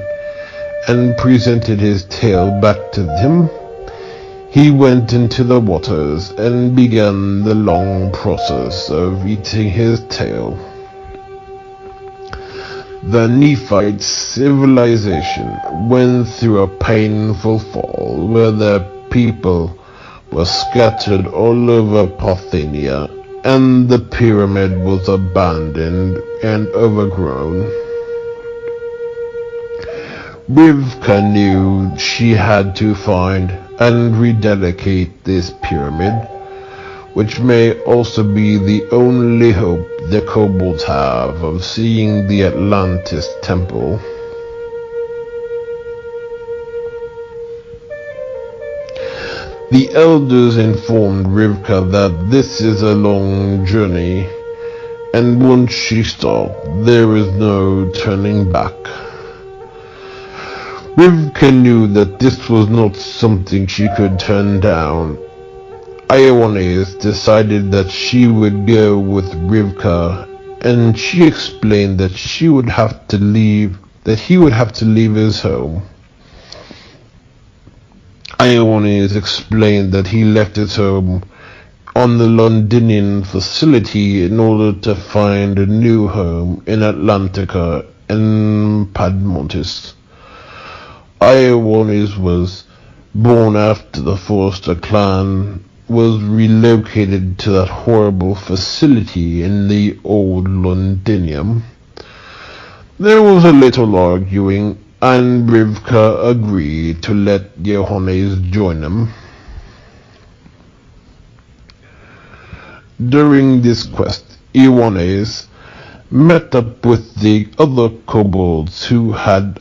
and presented his tail back to him, he went into the waters and began the long process of eating his tail. The Nephite civilization went through a painful fall where their people were scattered all over Parthenia, and the pyramid was abandoned and overgrown. Rivka knew she had to find and rededicate this pyramid, which may also be the only hope the kobolds have of seeing the Atlantis temple. The elders informed Rivka that this is a long journey, and once she stopped, there is no turning back. Rivka knew that this was not something she could turn down. Ioannes decided that she would go with Rivka, and she explained that he would have to leave his home. Ioannes explained that he left his home on the Londinian facility in order to find a new home in Atlantica and Padmontis. Ioannes was born after the Forster clan was relocated to that horrible facility in the old Londinium. There was a little arguing, and Rivka agreed to let Ioannes join them. During this quest, Ioannes met up with the other kobolds who had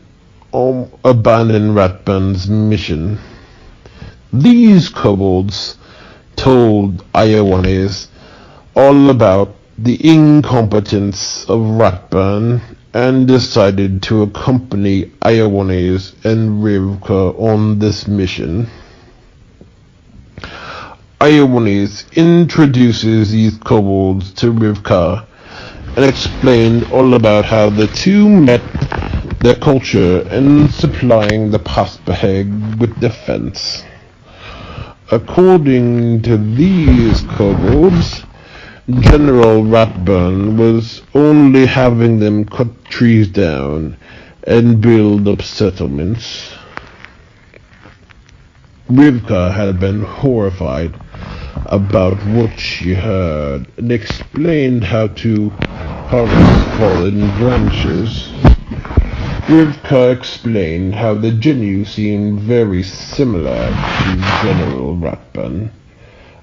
abandoned Ratburn's mission. These kobolds told Ioannes all about the incompetence of Ratburn and decided to accompany Ioannes and Rivka on this mission. Ioannes introduces these kobolds to Rivka and explained all about how the two met, their culture, and supplying the Paspahegh with defense. According to these kobolds, General Ratburn was only having them cut trees down and build up settlements. Rivka had been horrified about what she heard and explained how to harvest fallen branches. Rivka explained how the Genu seemed very similar to General Ratburn.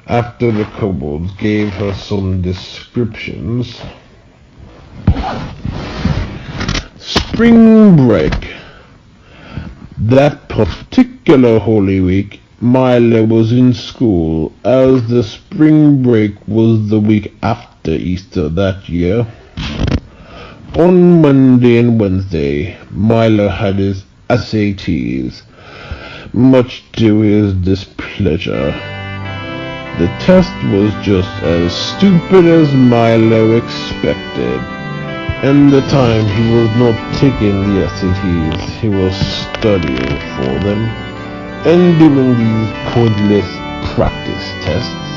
After the kobolds gave her some descriptions. Spring break. That particular Holy Week, Milo was in school, as the spring break was the week after Easter that year. On Monday and Wednesday, Milo had his SATs, much to his displeasure. The test was just as stupid as Milo expected, and the time he was not taking the SATs, he was studying for them, and doing these pointless practice tests.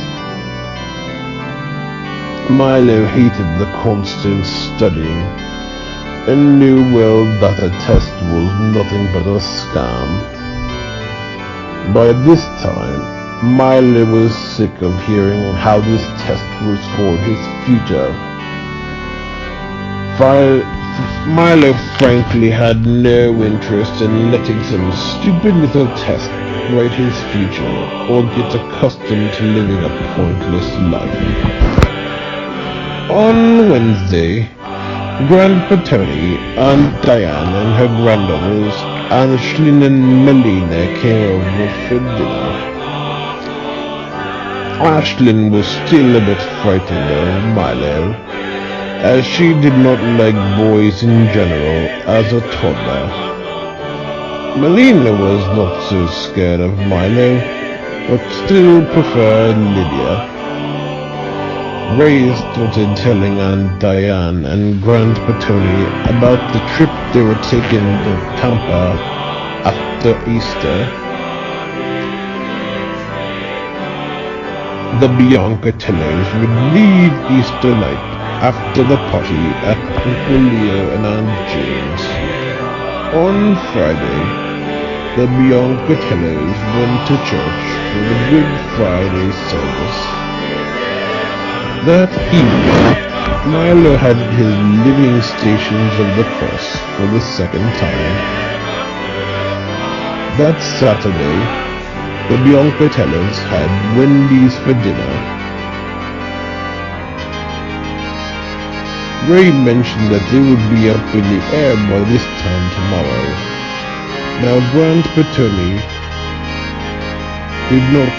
Milo hated the constant studying, and knew well that the test was nothing but a scam. By this time, Milo was sick of hearing how this test was for his future. Milo frankly had no interest in letting some stupid little test write his future or get accustomed to living a pointless life. On Wednesday, Grandpa Tony, Aunt Diane and her granddaughters, Ashlyn and Melina, came over for dinner. Ashlyn was still a bit frightened of Milo, as she did not like boys in general as a toddler. Melina was not so scared of Milo, but still preferred Lydia. Ray started telling Aunt Diane and Grandpa Tony about the trip they were taking to Tampa after Easter. The Biancatellos would leave Easter night after the party at Uncle Leo and Aunt Jane's. On Friday, the Biancatellos went to church for the Good Friday service. That evening, Milo had his living Stations of the Cross for the second time. That Saturday, the Biancatellos had Wendy's for dinner. Ray mentioned that they would be up in the air by this time tomorrow. Now Grandpa Tony did not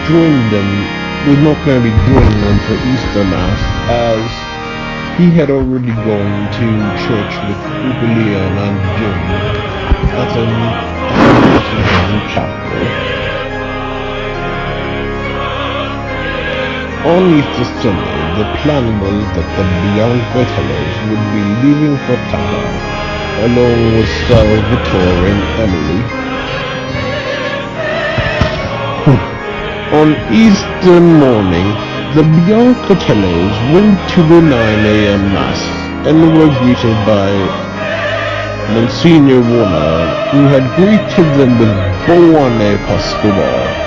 join them, was not going to be joining them for Easter Mass, as he had already gone to church with Uncle Leon and Jim at an chapel. On Easter Sunday, the plan was that the Biancatellos would be leaving for Tampa, along with Salvatore and Emily. On Easter morning, the Biancatellos went to the 9 a.m. Mass and were greeted by Monsignor Warner, who had greeted them with Buone Pasquale,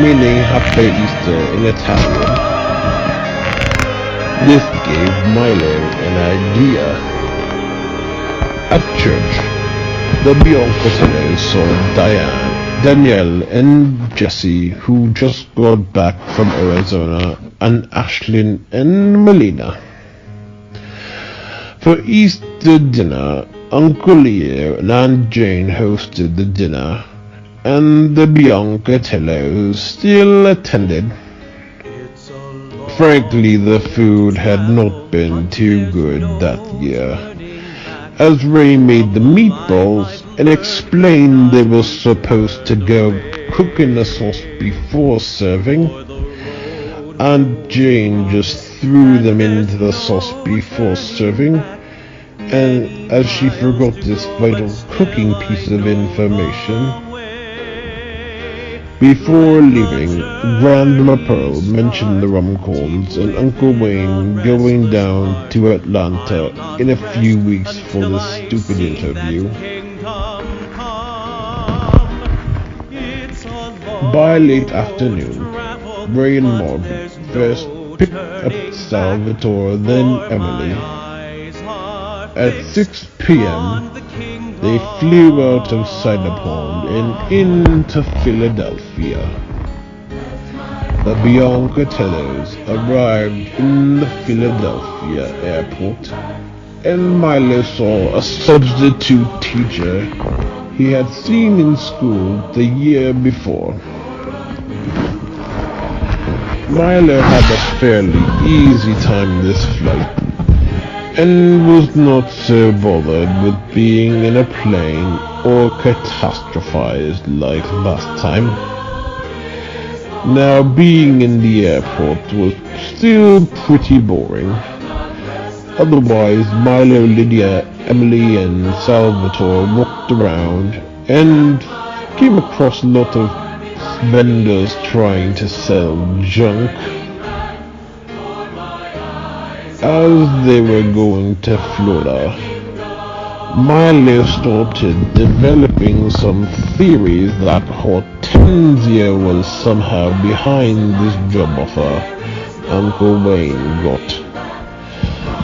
meaning Happy Easter in Italian. This gave Milo an idea. At church, the Biancatellos saw Danielle and Jesse, who just got back from Arizona, and Ashlyn and Melina. For Easter dinner, Uncle Leo and Aunt Jane hosted the dinner, and the Biancatellos still attended. Frankly, the food had not been too good that year, as Ray made the meatballs and explained they were supposed to go cook in the sauce before serving. Aunt Jane just threw them into the sauce before serving, and as she forgot this vital cooking piece of information, before leaving, Grandma Pearl mentioned the Rumcorns and Uncle Wayne going down to Atlanta in a few weeks for this stupid interview. By late afternoon, Ray and Margaret first picked up Salvatore, then Emily. At 6 p.m., they flew out of Cider Pond and into Philadelphia. The Biancatellos arrived in the Philadelphia airport, and Milo saw a substitute teacher he had seen in school the year before. Milo had a fairly easy time this flight, and was not so bothered with being in a plane or catastrophized like last time. Now, being in the airport was still pretty boring. Otherwise, Milo, Lydia, Emily, and Salvatore walked around and came across a lot of vendors trying to sell junk. As they were going to Florida, Milo started developing some theories that Hortensia was somehow behind this job offer Uncle Wayne got.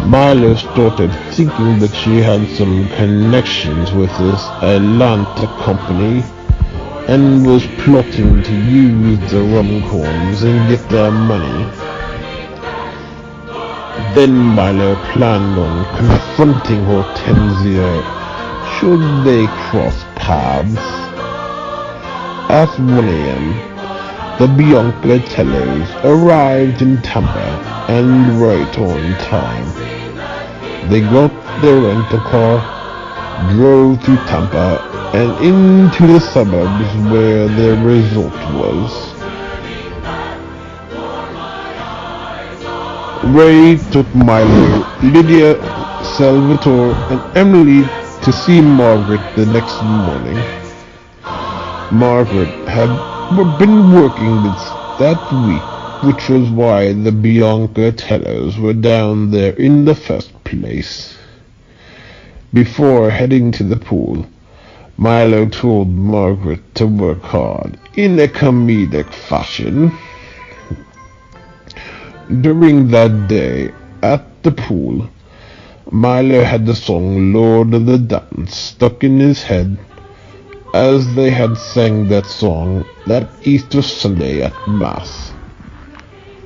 Milo started thinking that she had some connections with this Atlanta company and was plotting to use the Rumcorns and get their money. Then Milo planned on confronting Hortensia should they cross paths. At 1 a.m., the Biancatellos arrived in Tampa, and right on time. They got their rental-car, drove to Tampa, and into the suburbs where their resort was. Ray took Milo, Lydia, Salvatore, and Emily to see Margaret the next morning. Margaret had been working that week, which was why the Biancatellos were down there in the first place. Before heading to the pool, Milo told Margaret to work hard in a comedic fashion. During that day, at the pool, Milo had the song Lord of the Dance stuck in his head, as they had sang that song that Easter Sunday at Mass.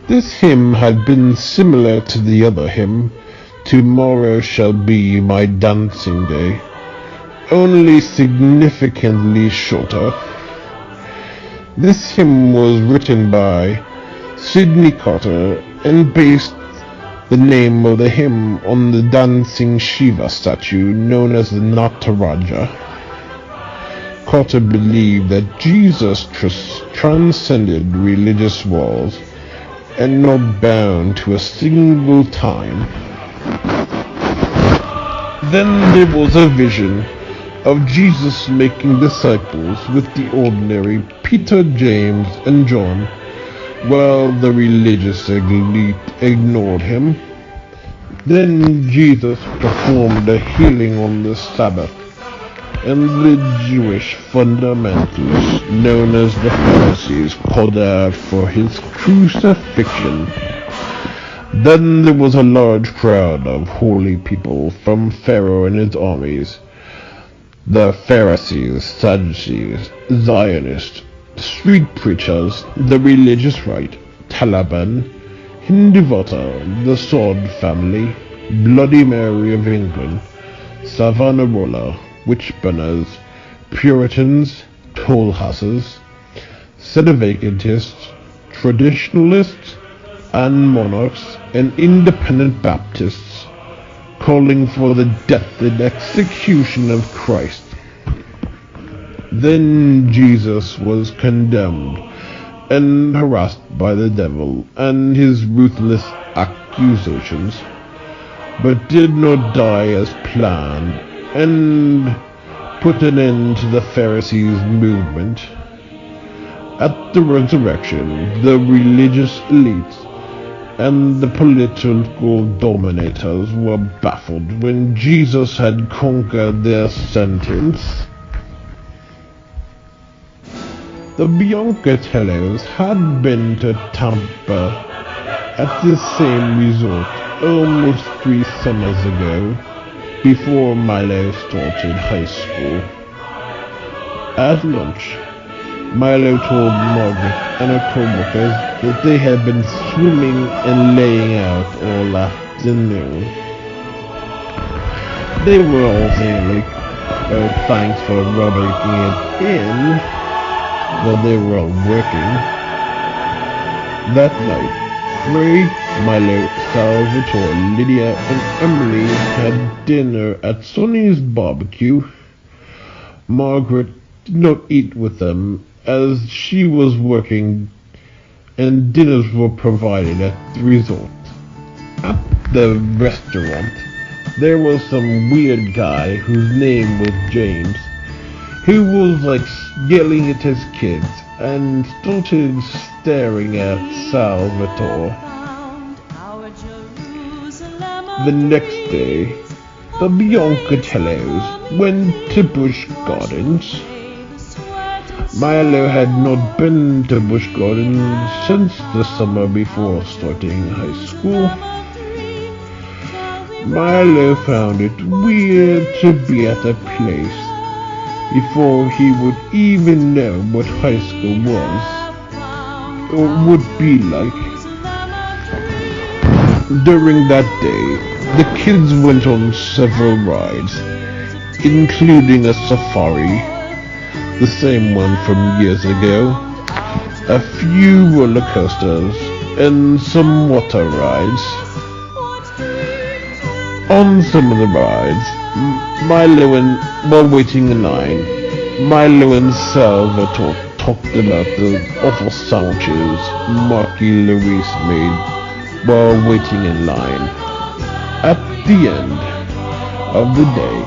This hymn had been similar to the other hymn, Tomorrow Shall Be My Dancing Day, only significantly shorter. This hymn was written by Sidney Carter and based the name of the hymn on the dancing Shiva statue known as the Nataraja. Carter believed that Jesus transcended religious walls and not bound to a single time. Then there was a vision of Jesus making disciples with the ordinary Peter, James, and John, while the religious elite ignored him. Then Jesus performed a healing on the Sabbath, and the Jewish fundamentalists known as the Pharisees called out for his crucifixion. Then there was a large crowd of holy people from Pharaoh and his armies, the Pharisees, Sadducees, Zionists, street preachers, the religious right, Taliban, Hindivata, the Sword Family, Bloody Mary of England, Savonarola, Witch Burners, Puritans, Toll Hussers, Sedevacantists, Traditionalists, and Monarchs, and Independent Baptists, calling for the death and execution of Christ. Then Jesus was condemned and harassed by the devil and his ruthless accusations, but did not die as planned and put an end to the Pharisees' movement. At the resurrection, the religious elites and the political dominators were baffled when Jesus had conquered their sentence. The Biancatellos had been to Tampa at the same resort almost 3 summers ago, before Milo started high school. At lunch, Milo told Margaret and her co-workers that they had been swimming and laying out all afternoon. They were all saying thanks for rubbing it in, while they were all working. That night, Ray, Milo, Salvatore, Lydia, and Emily had dinner at Sonny's barbecue. Margaret did not eat with them as she was working, and dinners were provided at the resort. At the restaurant, there was some weird guy whose name was James, who was yelling at his kids and started staring at Salvatore. The next day, the Biancatellos went to Busch Gardens. Milo had not been to Busch Gardens since the summer before starting high school. Milo found it weird to be at a place before he would even know what high school was or would be like. During that day, the kids went on several rides, including a safari, the same one from years ago, a few roller coasters, and some water rides. On some of the rides, while waiting in line, Milo and Salvatore talked about the awful sandwiches Marky Louise made while waiting in line. At the end of the day,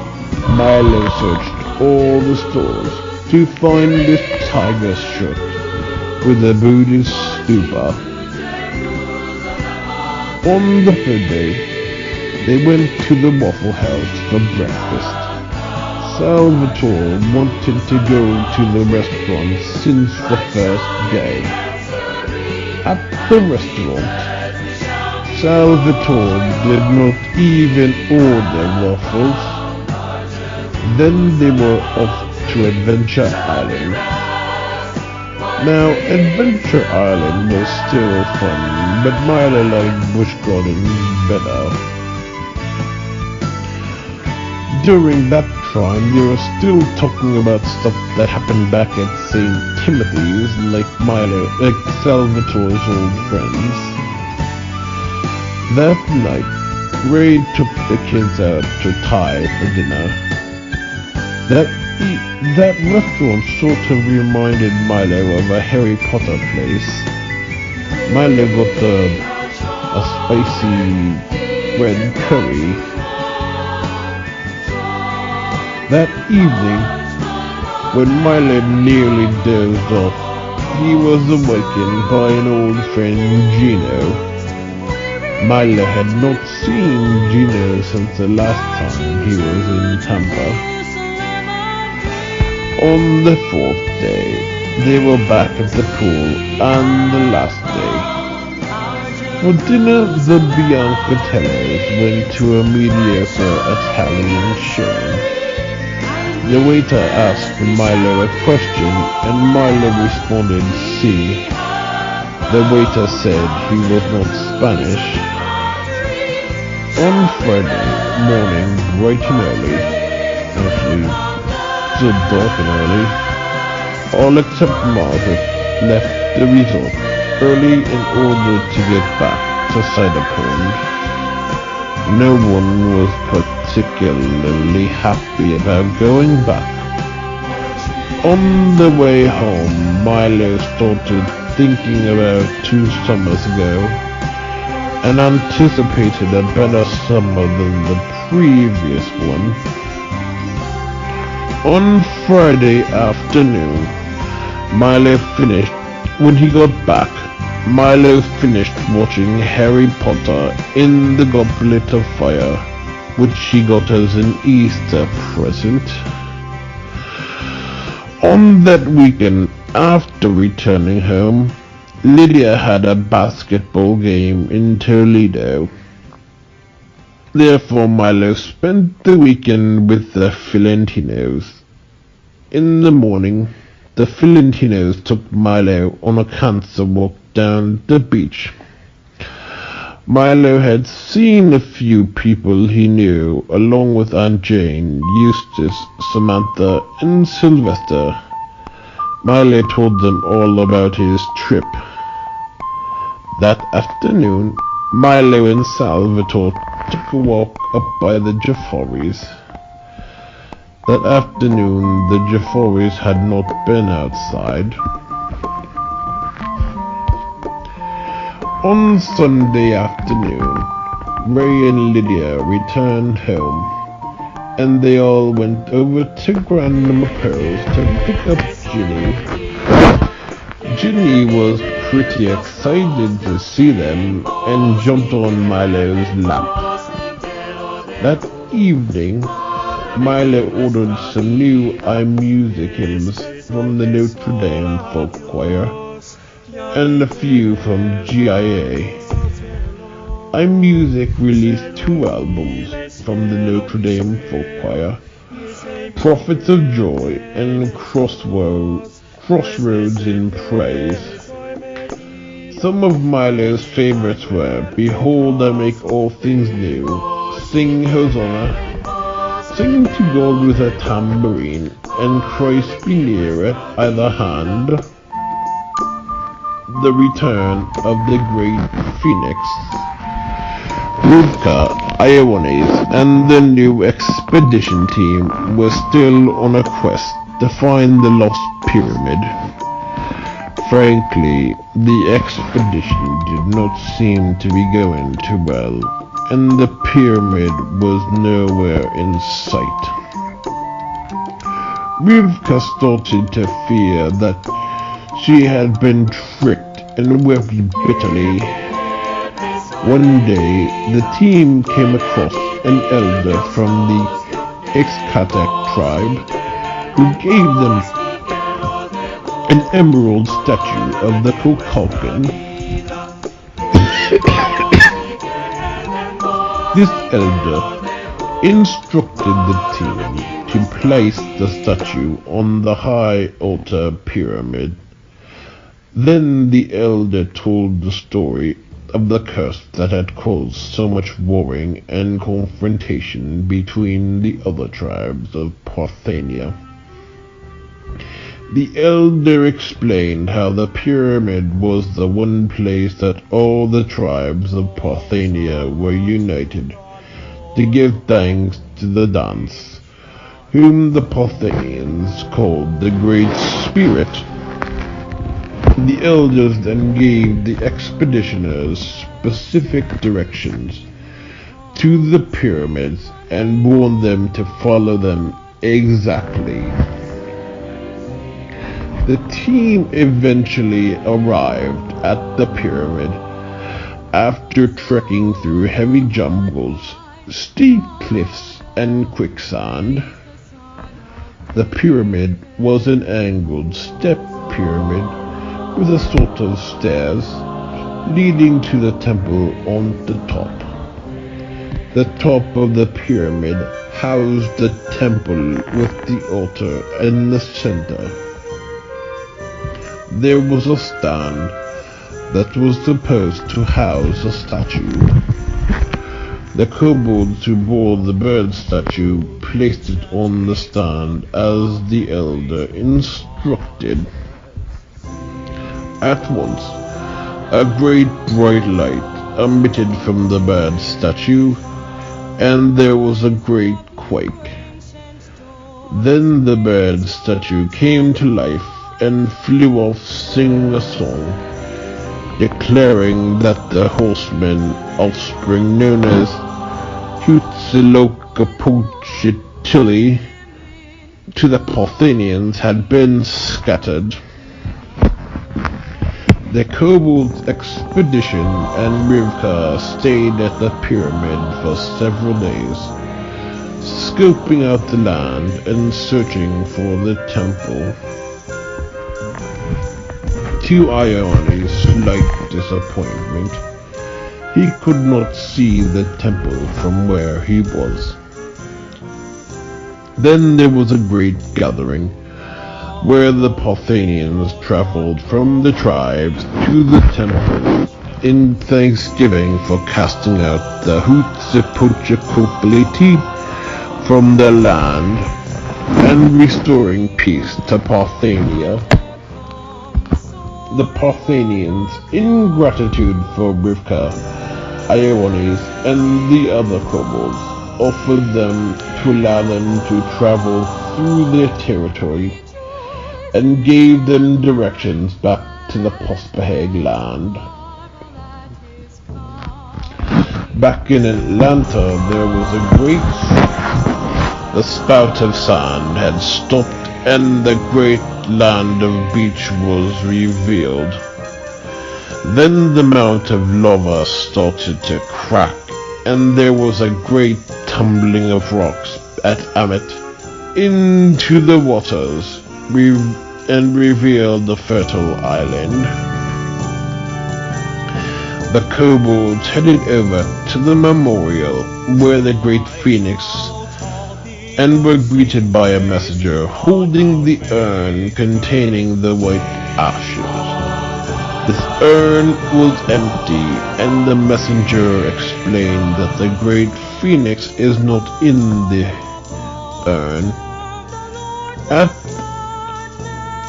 Milo searched all the stores to find this tiger shirt with a Buddhist stupa. On the third day, they went to the Waffle House for breakfast. Salvatore wanted to go to the restaurant since the first day. At the restaurant, Salvatore did not even order waffles. Then they were off to Adventure Island. Now, Adventure Island was still fun, but Milo liked Busch Gardens better. During that time, they were still talking about stuff that happened back at St. Timothy's, like Salvatore's old friends. That night, Ray took the kids out to Thai for dinner. That restaurant sort of reminded Milo of a Harry Potter place. Milo got a spicy red curry. That evening, when Milo nearly dozed off, he was awakened by an old friend, Gino. Milo had not seen Gino since the last time he was in Tampa. On the 4th day, they were back at the pool, and the last day. For dinner, the Biancatellos went to a mediocre Italian show. The waiter asked Milo a question, and Milo responded, "Si." The waiter said he was not Spanish. On Friday morning, bright and early, actually so dark and early, all except Margaret left the resort early in order to get back to Cider Pond. No one was particularly happy about going back. On the way home, Milo started thinking about 2 summers ago and anticipated a better summer than the previous one. On Friday afternoon, when he got back, Milo finished watching Harry Potter in the Goblet of Fire, which he got as an Easter present. On that weekend, after returning home, Lydia had a basketball game in Toledo. Therefore, Milo spent the weekend with the Fiorentinos. In the morning, the Fiorentinos took Milo on a cancer walk down the beach. Milo had seen a few people he knew, along with Aunt Jane, Eustace, Samantha, and Sylvester. Milo told them all about his trip. That afternoon, Milo and Salvatore took a walk up by the Jaffaris. That afternoon, the Jaffaris had not been outside. On Sunday afternoon, Ray and Lydia returned home, and they all went over to Grandma Pearl's to pick up Ginny. Ginny was pretty excited to see them and jumped on Milo's lap. That evening, Milo ordered some new iMusic hymns from the Notre Dame Folk Choir and a few from GIA. iMusic released 2 albums from the Notre Dame Folk Choir, Prophets of Joy and Crossroads in Praise. Some of Milo's favorites were Behold I Make All Things New, Sing Hosanna, Sing to God with a Tambourine, and Christ Be Near at Either Hand. The Return of the Great Phoenix. Rivka, Iowanes, and the new expedition team were still on a quest to find the lost pyramid. Frankly, the expedition did not seem to be going too well, and the pyramid was nowhere in sight. Rivka started to fear that she had been tricked and wept bitterly. One day, the team came across an elder from the Ixkatek tribe who gave them an emerald statue of the Kukulkan. This elder instructed the team to place the statue on the high altar pyramid. Then the elder told the story of the curse that had caused so much warring and confrontation between the other tribes of Parthenia. The elder explained how the pyramid was the one place that all the tribes of Parthenia were united to give thanks to the dance, whom the Parthenians called the Great Spirit. The elders then gave the expeditioners specific directions to the pyramids and warned them to follow them exactly. The team eventually arrived at the pyramid after trekking through heavy jungles, steep cliffs, and quicksand. The pyramid was an angled step pyramid with a sort of stairs leading to the temple on the top. The top of the pyramid housed the temple with the altar in the center. There was a stand that was supposed to house a statue. The kobolds who bore the bird statue placed it on the stand as the elder instructed. At once, a great bright light emitted from the bird statue, and there was a great quake. Then the bird statue came to life and flew off singing a song, declaring that the horsemen offspring known as Huitzilopochtli to the Parthenians had been scattered. The kobolds' expedition and Rivka stayed at the pyramid for several days, scoping out the land and searching for the temple. To Ione's slight disappointment, he could not see the temple from where he was. Then there was a great gathering, where the Parthenians traveled from the tribes to the temple in thanksgiving for casting out the Huitzilopochtli from their land and restoring peace to Parthenia. The Parthenians, in gratitude for Rivka, Iones, and the other kobolds, offered them to allow them to travel through their territory and gave them directions back to the Pospaheg land. Back in Atlanta, there was a great The spout of sand had stopped and the great land of beach was revealed. Then the mount of lava started to crack, and there was a great tumbling of rocks at Amet into the waters, and revealed the fertile island. The kobolds headed over to the memorial where the great phoenix, and were greeted by a messenger holding the urn containing the white ashes. This urn was empty, and the messenger explained that the great phoenix is not in the urn.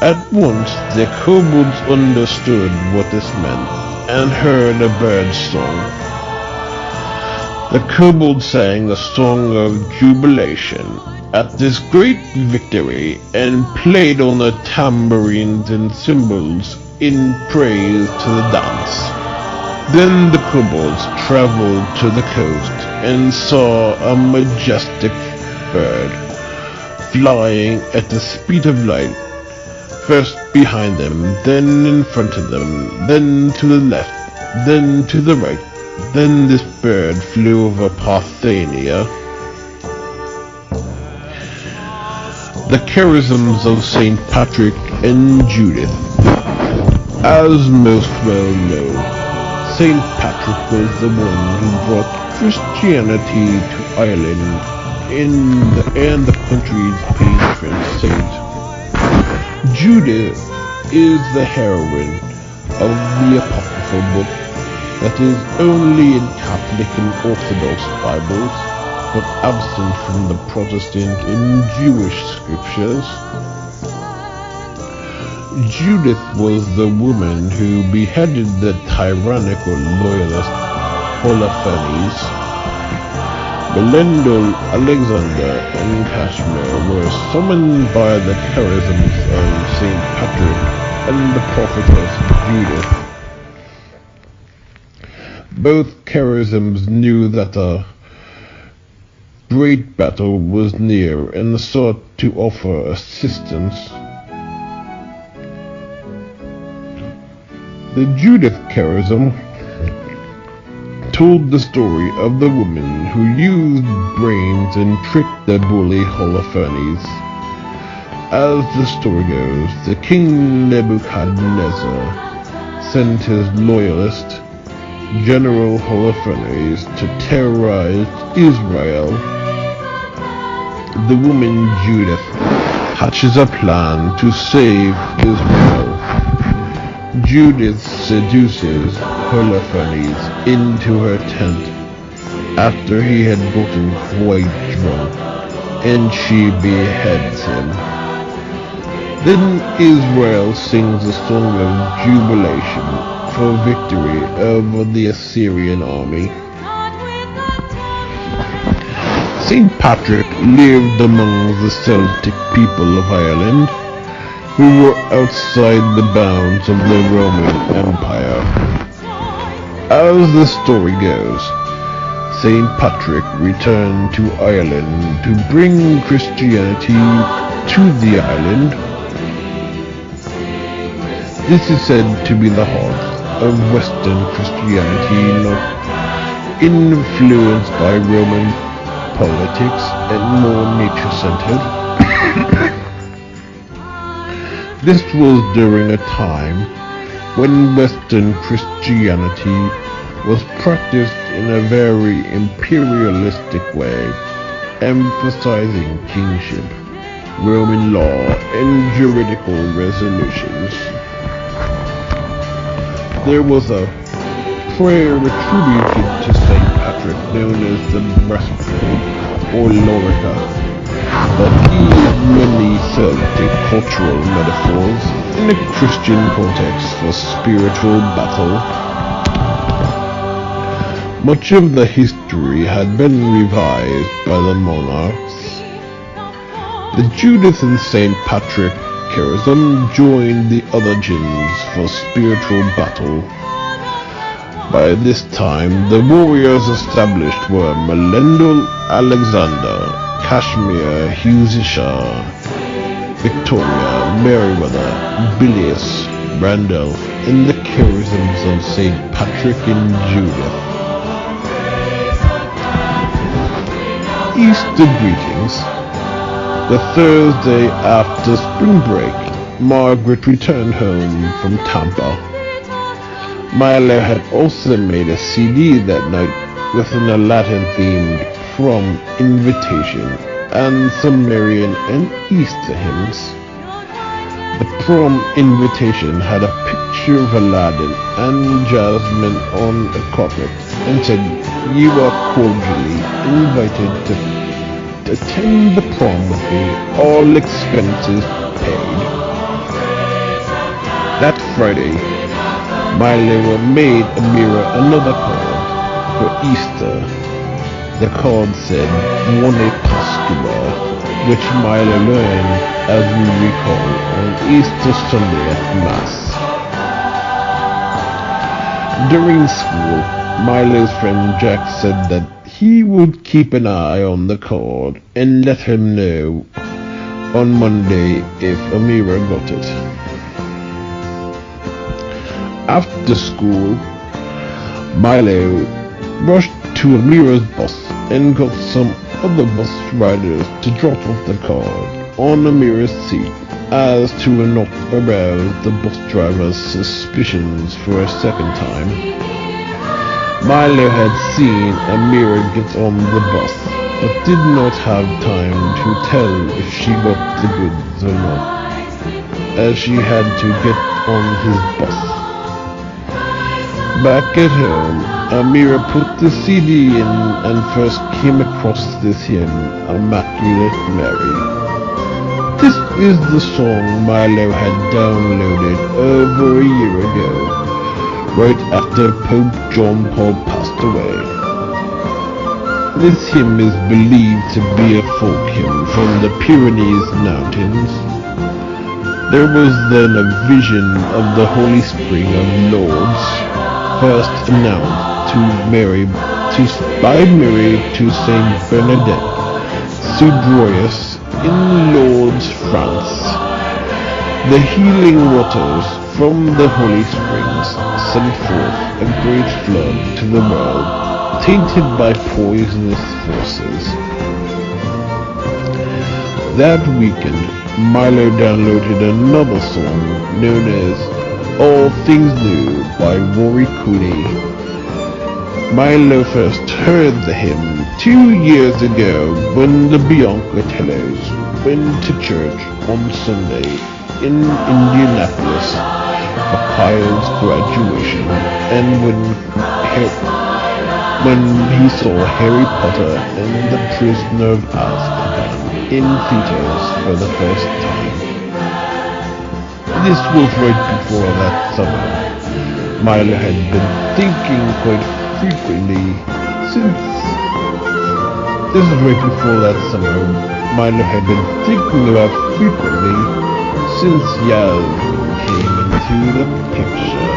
At once the kobolds understood what this meant, and heard a bird song. The kobolds sang a song of jubilation at this great victory, and played on the tambourines and cymbals in praise to the dance. Then the kobolds traveled to the coast and saw a majestic bird flying at the speed of light, first behind them, then in front of them, then to the left, then to the right. Then this bird flew over Parthenia. The charisms of St. Patrick and Judith. As most well know, St. Patrick was the one who brought Christianity to Ireland and the country's patron saint. Judith is the heroine of the apocryphal book that is only in Catholic and Orthodox Bibles, but absent from the Protestant and Jewish scriptures. Judith was the woman who beheaded the tyrannical loyalist Holofernes. Melinda, Alexander, and Kashmir were summoned by the charisms of St. Patrick and the prophetess Judith. Both charisms knew that a great battle was near and sought to offer assistance. The Judith charism told the story of the woman who used brains and tricked the bully Holofernes. As the story goes, the king Nebuchadnezzar sent his loyalist, General Holofernes, to terrorize Israel. The woman Judith hatches a plan to save Israel. Judith seduces Holofernes into her tent after he had gotten quite drunk, and she beheads him. Then Israel sings a song of jubilation for victory over the Assyrian army. St. Patrick lived among the Celtic people of Ireland, who were outside the bounds of the Roman Empire. As the story goes, St. Patrick returned to Ireland to bring Christianity to the island. This is said to be the heart of Western Christianity, not influenced by Roman politics and more nature-centered. This was during a time when Western Christianity was practiced in a very imperialistic way, emphasizing kingship, Roman law, and juridical resolutions. There was a prayer attributed to St. Patrick known as the Breastplate or Lorica, that used many Celtic cultural metaphors in a Christian context for spiritual battle. Much of the history had been revised by the monarchs. The Judith and St. Patrick charism joined the other gins for spiritual battle. By this time, the warriors established were Melendel, Alexander, Kashmir, Husisha, Victoria, Meriwether, Bilius, Randolph, and the charisms of St. Patrick and Judith. Easter greetings. The Thursday after spring break, Margaret returned home from Tampa. Milo had also made a CD that night with an Aladdin themed From Invitation and some Marian and Easter hymns. The Prom Invitation had a picture of Aladdin and Jasmine on a carpet and said, "You are cordially invited to attend the prom with me, all expenses paid." That Friday, Milo made Amira another card for Easter. The card said Buone Pascua, which Milo learned, as we recall, on Easter Sunday at Mass. During school, Milo's friend Jack said that he would keep an eye on the card and let him know on Monday if Amira got it. After school, Milo rushed to Amira's bus and got some other bus riders to drop off the card on Amira's seat as to not arouse the bus driver's suspicions for a second time. Milo had seen Amira get on the bus, but did not have time to tell if she got the goods or not, as she had to get on his bus. Back at home, Amira put the CD in and first came across this hymn, Immaculate Mary. This is the song Milo had downloaded over a year ago, right after Pope John Paul passed away. This hymn is believed to be a folk hymn from the Pyrenees Mountains. There was then a vision of the Holy Spring of Lourdes, first announced by Mary to Saint Bernadette Soudroyes in Lourdes, France. The healing waters from the holy springs sent forth a great flood to the world, tainted by poisonous forces. That weekend, Milo downloaded another song known as All Things New by Rory Cooney. Milo first heard the hymn 2 years ago when the Biancatellos went to church on Sunday in Indianapolis for Kyle's graduation, and when he saw Harry Potter and the Prisoner of Azkaban in theaters for the first time. This was right before that summer. Milo had been thinking quite frequently since This is right before that summer. Milo had been thinking about frequently since Yasmin came into the picture.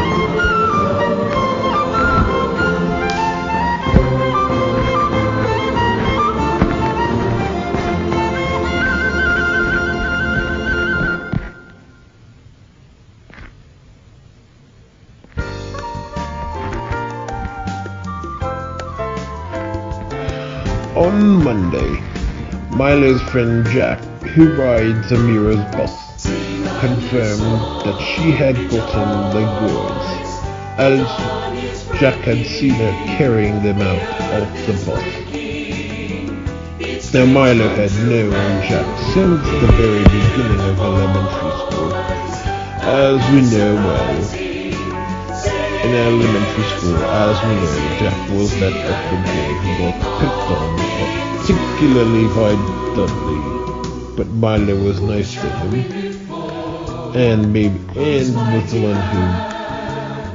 On Monday, Milo's friend Jack, who rides Amira's bus, confirmed that she had gotten the goods, as Jack had seen her carrying them out of the bus. Now Milo had known Jack since the very beginning of elementary school. As we know well, in elementary school, Jack was that awkward boy who got picked on, particularly by Dudley, but Milo was nice to him, and was the one who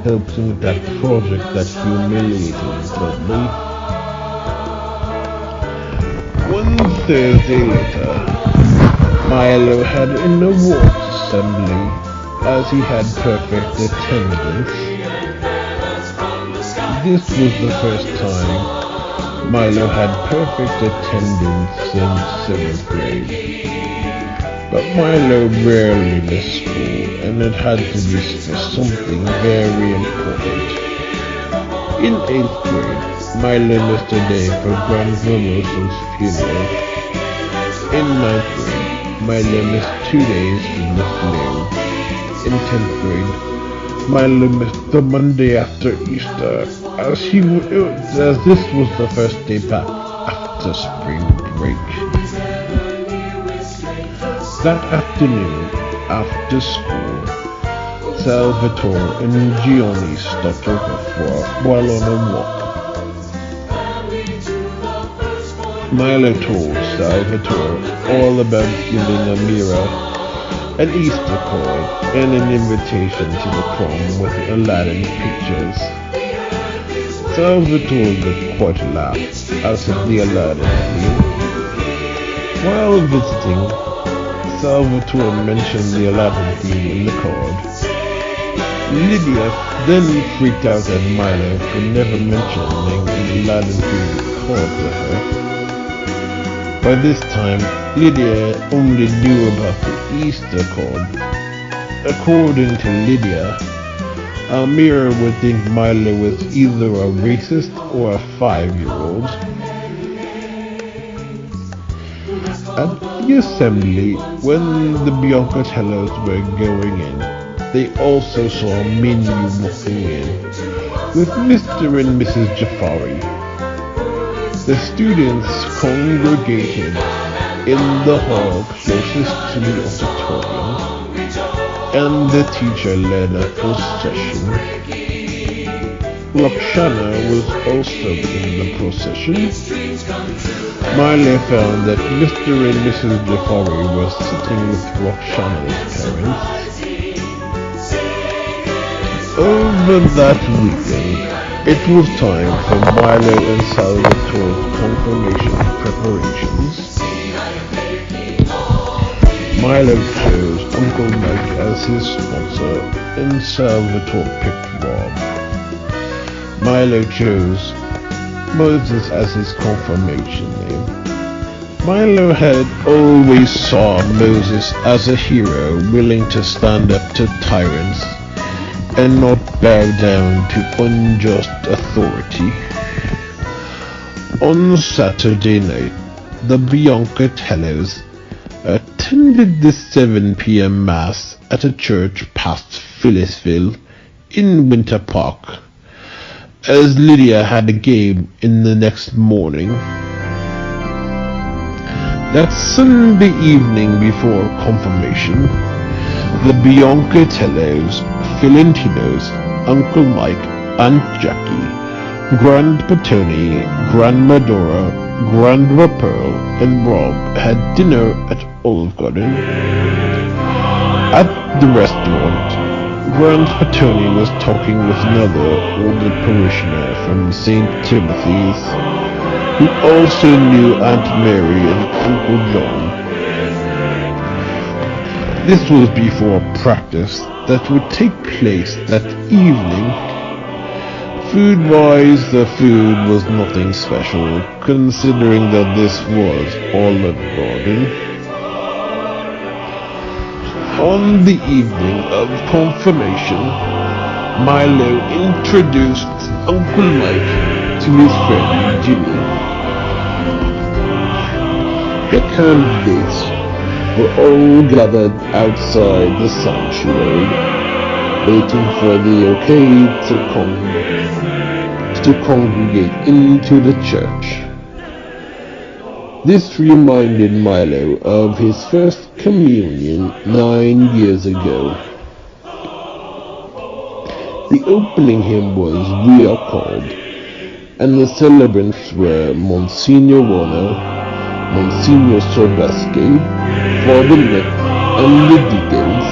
helped him with that project that humiliated Dudley. One Thursday later, Milo had an awards assembly, as he had perfect attendance. This was the first time Milo had perfect attendance since 7th grade. But Milo rarely missed school, and it had to be for something very important. In 8th grade, Milo missed a day for Grandma Wilson's funeral. In 9th grade, Milo missed 2 days for the flu. In 10th grade, Milo missed the Monday after Easter, as this was the first day back after spring break. That afternoon, after school, Salvatore and Gianni stopped over while on a walk. Milo told Salvatore all about giving Amira an Easter card and an invitation to the prom with Aladdin pictures. Salvatore got quite a laugh out of the Aladdin theme. While visiting, Salvatore mentioned the Aladdin theme in the card. Lydia then freaked out at Milo for never mentioning an Aladdin themed card with her. By this time, Lydia only knew about the Easter card. According to Lydia, Amira would think Milo was either a racist or a 5-year-old. At the assembly, when the Biancatellos were going in, they also saw Minnie walking in with Mr. and Mrs. Jafari. The students congregated in the hall closest to the auditorium, and the teacher led a procession. Roxana was also in the procession. Milo found that Mr. and Mrs. Jafari were sitting with Roxana's parents. Over that weekend, it was time for Milo and Salvatore's confirmation preparations. Milo chose Uncle Mike as his sponsor, and Salvatore picked Rob. Milo chose Moses as his confirmation name. Milo had always saw Moses as a hero willing to stand up to tyrants and not bow down to unjust authority. On Saturday night, the Biancatellos attended the 7 p.m. Mass at a church past Phyllisville in Winter Park, as Lydia had a game in the next morning. That Sunday evening before confirmation, the Biancatellos Fiorentinos, Uncle Mike, Aunt Jackie, Grandpa Tony, Grandma Dora, Grandma Pearl, and Rob had dinner at Olive Garden. At the restaurant, Grandpa Tony was talking with another older parishioner from St. Timothy's, who also knew Aunt Mary and Uncle John. This was before a practice that would take place that evening. Food-wise, the food was nothing special, considering that this was Olive Garden. On the evening of confirmation, Milo introduced Uncle Mike to his friend Jimmy. The candidates were all gathered outside the sanctuary, waiting for the okay to congregate into the church. This reminded Milo of his first communion 9 years ago. The opening hymn was "We Are Called," and the celebrants were Monsignor Warner, Monsignor Sorbesky, Father Nick, and the deacons.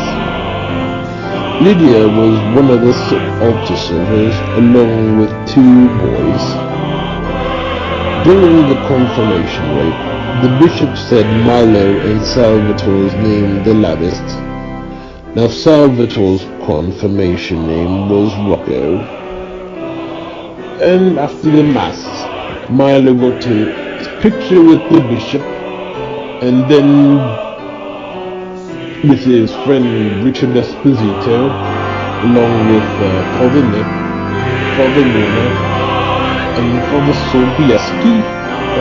Lydia was one of the altar servers, along with 2 boys. During the confirmation rite, the bishop said Milo and Salvatore's name the loudest. Now Salvatore's confirmation name was Rocco. And after the mass, Milo got his picture with the bishop, and then with his friend Richard Esposito, along with Father Nick, Father Luna, and Father Sobieski,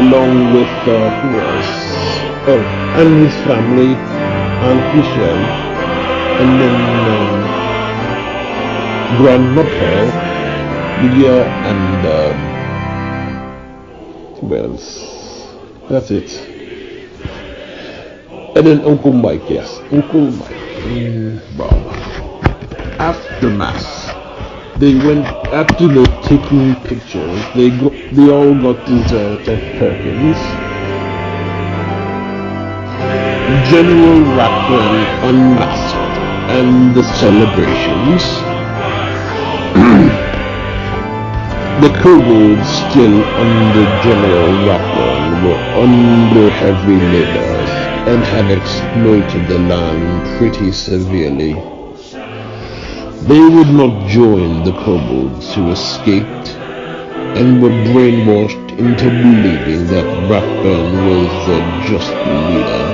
along with who else? Oh, and his family, Aunt Michelle, and then Grandma Pearl, Lydia, and who else? That's it. And then Uncle Mike, yes, Uncle Mike and Rob. After Mass, they went, after the taking pictures, they all got dessert at Perkins. General Ratburn unmasked, and the celebrations. The kobolds still under General Ratburn were under heavy labors and had exploited the land pretty severely. They would not join the kobolds who escaped and were brainwashed into believing that Ratburn was the just leader.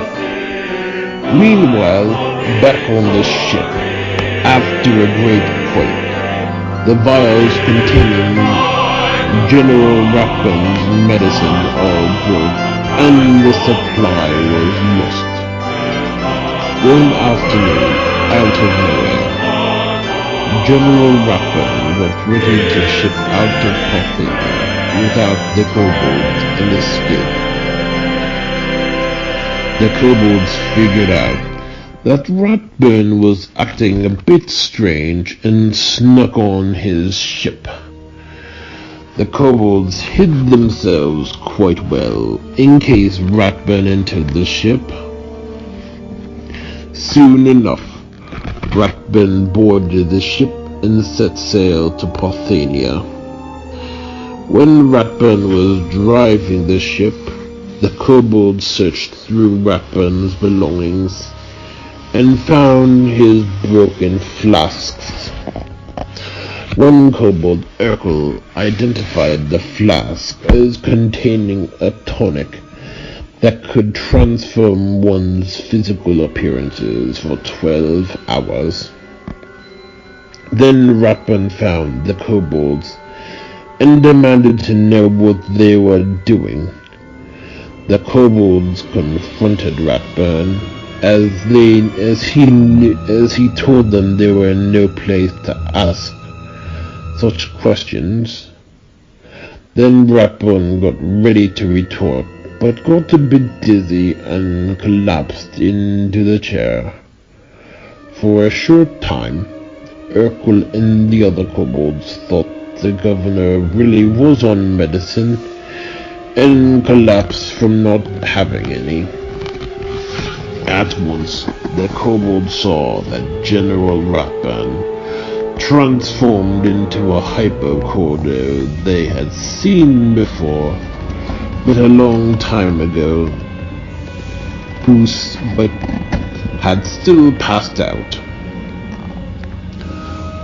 Meanwhile, back on the ship, after a great quake, the vials containing General Ratburn's medicine all broke, and the supply was lost. One afternoon, out of nowhere, General Ratburn got ready to ship out of Parthenia without the kobolds and escape. The kobolds figured out that Ratburn was acting a bit strange and snuck on his ship. The kobolds hid themselves quite well in case Ratburn entered the ship. Soon enough, Ratburn boarded the ship and set sail to Parthenia. When Ratburn was driving the ship, the kobolds searched through Ratburn's belongings and found his broken flasks. One kobold, Urkel, identified the flask as containing a tonic that could transform one's physical appearances for 12 hours. Then Ratburn found the kobolds and demanded to know what they were doing. The kobolds confronted Ratburn as he told them they were in no place to ask such questions. Then Ratburn got ready to retort, but got a bit dizzy and collapsed into the chair. For a short time, Urkel and the other kobolds thought the governor really was on medicine and collapsed from not having any. At once, the kobolds saw that General Ratburn transformed into a hypercordo they had seen before, but a long time ago, but had still passed out.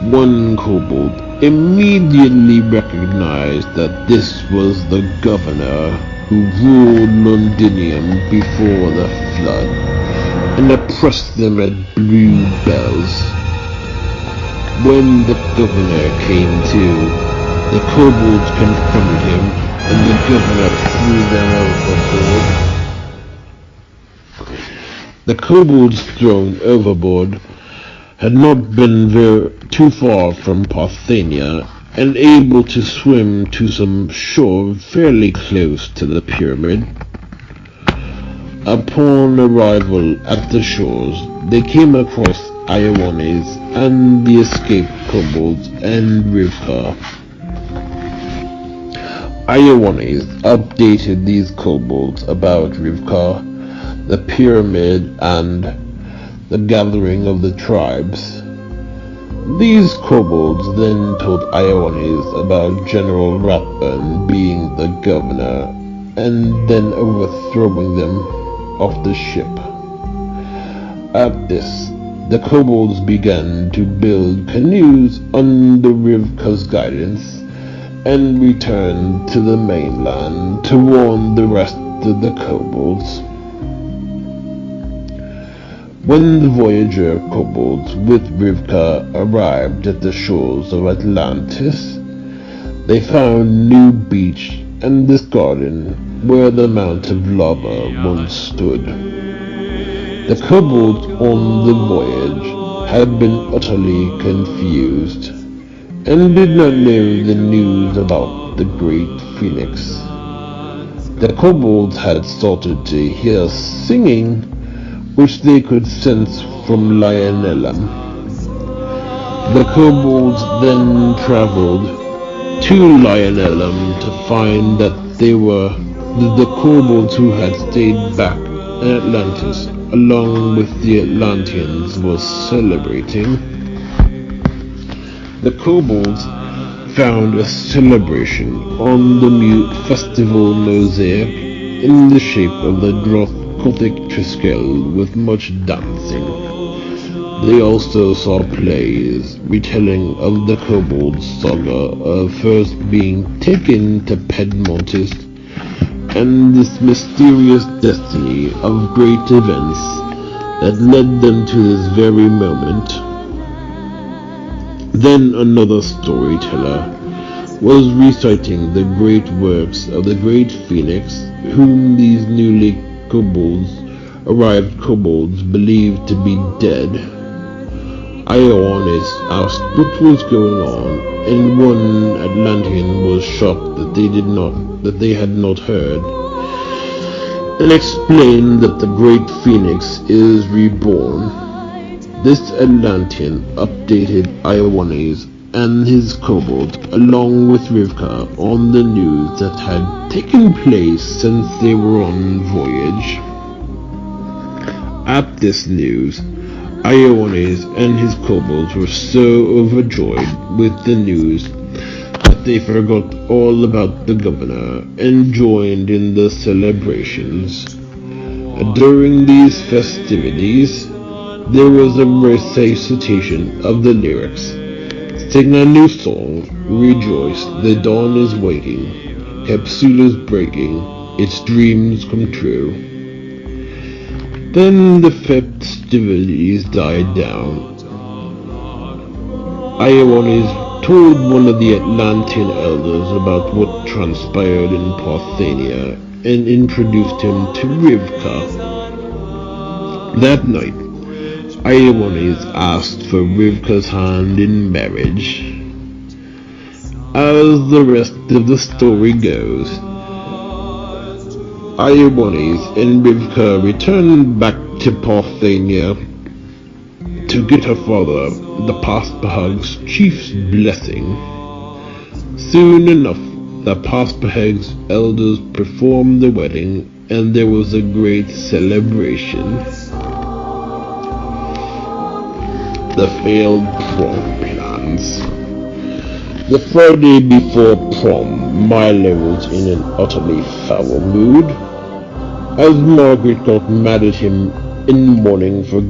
One kobold immediately recognized that this was the governor who ruled Londinium before the flood, and oppressed them at Blue Bells. When the governor came to, the kobolds confronted him, and the governor threw them overboard. The kobolds thrown overboard had not been too far from Parthenia, and able to swim to some shore fairly close to the pyramid. Upon arrival at the shores, they came across Iowanes and the escaped kobolds and Rivka. Iowanes updated these kobolds about Rivka, the pyramid, and the gathering of the tribes. These kobolds then told Iowanes about General Ratburn being the governor, and then overthrowing them off the ship. At this, the kobolds began to build canoes under Rivka's guidance, and returned to the mainland to warn the rest of the kobolds. When the voyager kobolds with Rivka arrived at the shores of Atlantis, they found new beach and this garden where the Mount of Lava once stood. The kobolds on the voyage had been utterly confused, and did not know the news about the Great Phoenix. The kobolds had started to hear singing, which they could sense from Lionellum. The kobolds then traveled to Lionellum to find that they were the kobolds who had stayed back in Atlantis, along with the Atlanteans, was celebrating. The kobolds found a celebration on the festival mosaic in the shape of the Gothic Triskel with much dancing. They also saw plays retelling of the kobolds' saga of first being taken to Pedmontis, and this mysterious destiny of great events that led them to this very moment. Then another storyteller was reciting the great works of the Great Phoenix, whom these newly arrived kobolds believed to be dead. Iowanes asked what was going on, and one Atlantean was shocked that they had not heard, and explained that the Great Phoenix is reborn. This Atlantean updated Iowanes and his kobolds, along with Rivka, on the news that had taken place since they were on voyage. At this news, Iowanes and his kobolds were so overjoyed with the news that they forgot all about the governor and joined in the celebrations. During these festivities, there was a recitation of the lyrics: "Sing a new song, rejoice, the dawn is waiting, Capsula's breaking, its dreams come true." Then the festivities died down. Iowanes told one of the Atlantean elders about what transpired in Parthenia, and introduced him to Rivka. That night, Iowanes asked for Rivka's hand in marriage. As the rest of the story goes, Iowanes and Rivka returned back to Parthenia to get her father, the Paspaheg's chief's blessing. Soon enough, the Paspaheg's elders performed the wedding, and there was a great celebration. The failed prom plans. The Friday before prom, Milo was in an utterly foul mood, as Margaret got mad at him in the morning for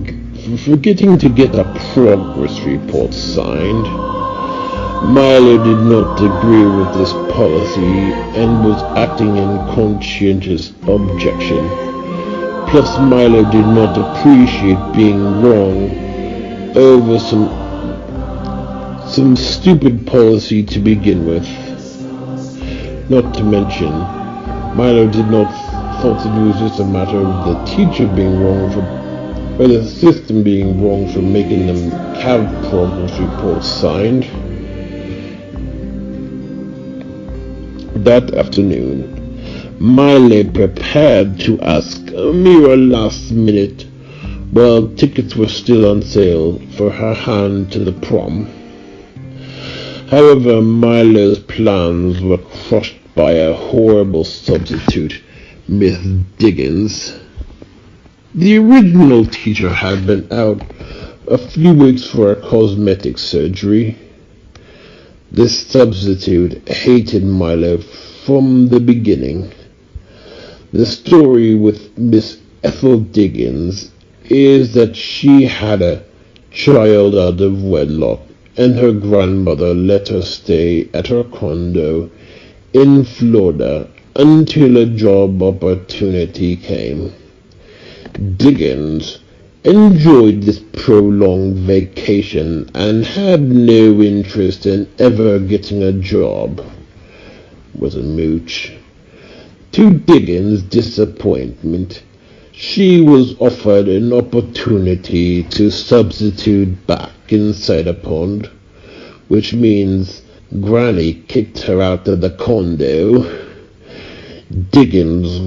forgetting to get a progress report signed. Milo did not agree with this policy and was acting in conscientious objection. Plus, Milo did not appreciate being wrong over some stupid policy to begin with. Not to mention, Milo did not thought it was just a matter of the teacher being wrong or the system being wrong for making them have progress reports signed. That afternoon, Milo prepared to ask Amira last minute while tickets were still on sale for her hand to the prom. However, Milo's plans were crushed by a horrible substitute, Miss Diggins. The original teacher had been out a few weeks for a cosmetic surgery. This substitute hated Milo from the beginning. The story with Miss Ethel Diggins is that she had a child out of wedlock, and her grandmother let her stay at her condo in Florida until a job opportunity came. Diggins enjoyed this prolonged vacation and had no interest in ever getting a job. Was a mooch. To Diggins' disappointment, she was offered an opportunity to substitute back in Cider Pond, which means Granny kicked her out of the condo. Diggins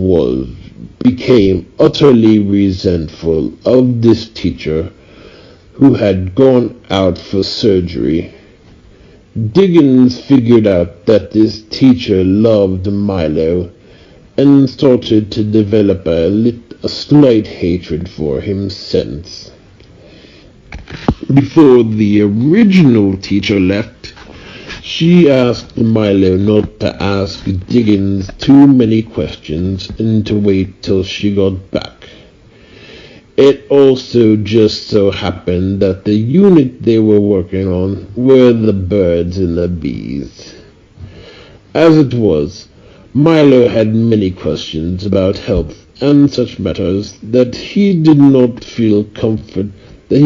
became utterly resentful of this teacher who had gone out for surgery. Diggins figured out that this teacher loved Milo and started to develop a slight hatred for him since. Before the original teacher left, she asked Milo not to ask Diggins too many questions and to wait till she got back. It also just so happened that the unit they were working on were the birds and the bees. As it was, Milo had many questions about health and such matters that he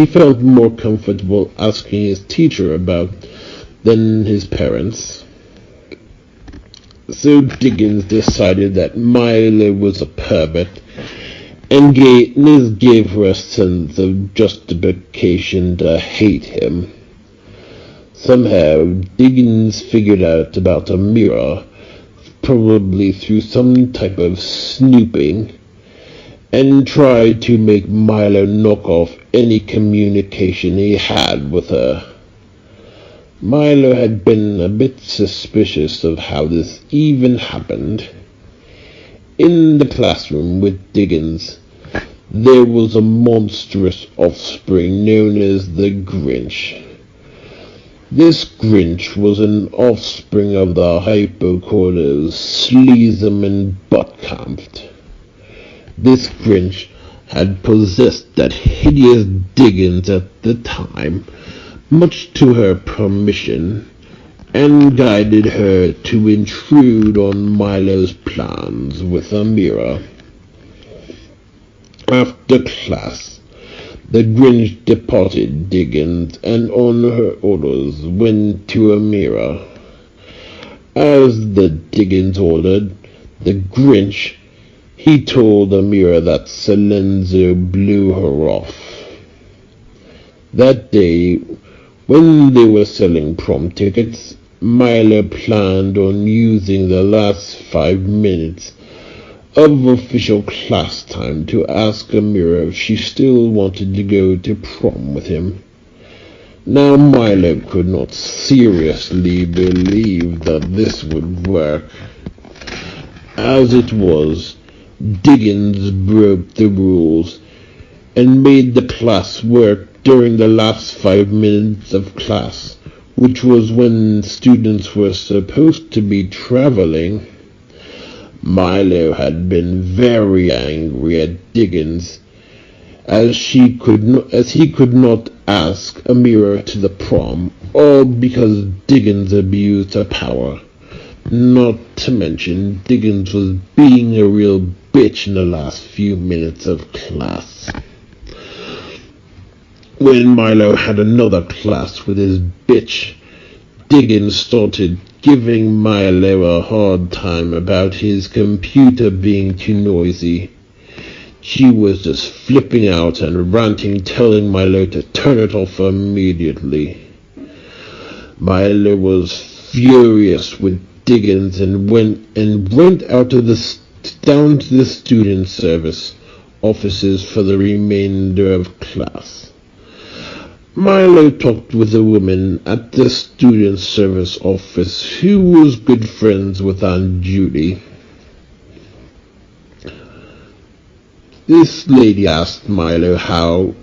felt more comfortable asking his teacher about than his parents. So Diggins decided that Milo was a pervert, and this gave her a sense of justification to hate him. Somehow, Diggins figured out about Amira, probably through some type of snooping, and tried to make Milo knock off any communication he had with her. Milo had been a bit suspicious of how this even happened. In the classroom with Diggins, there was a monstrous offspring known as the Grinch. This Grinch was an offspring of the Hypochondros, Sleatham and Buttkampft. This Grinch had possessed that hideous Diggins at the time, much to her permission, and guided her to intrude on Milo's plans with Amira. After class, the Grinch departed Diggins and on her orders went to Amira. As the Diggins ordered, the Grinch, he told Amira that Salenzo blew her off. That day, when they were selling prom tickets, Milo planned on using the last 5 minutes of official class time to ask Amira if she still wanted to go to prom with him. Now Milo could not seriously believe that this would work. As it was, Diggins broke the rules and made the class work during the last 5 minutes of class, which was when students were supposed to be traveling. Milo had been very angry at Diggins, as he could not ask Amira to the prom, all because Diggins abused her power. Not to mention, Diggins was being a real bitch in the last few minutes of class. When Milo had another class with his bitch, Diggins started giving Milo a hard time about his computer being too noisy. She was just flipping out and ranting, telling Milo to turn it off immediately. Milo was furious with Diggins and went out to down to the student service offices for the remainder of class. Milo talked with a woman at the student service office who was good friends with Aunt Judy. This lady asked Milo how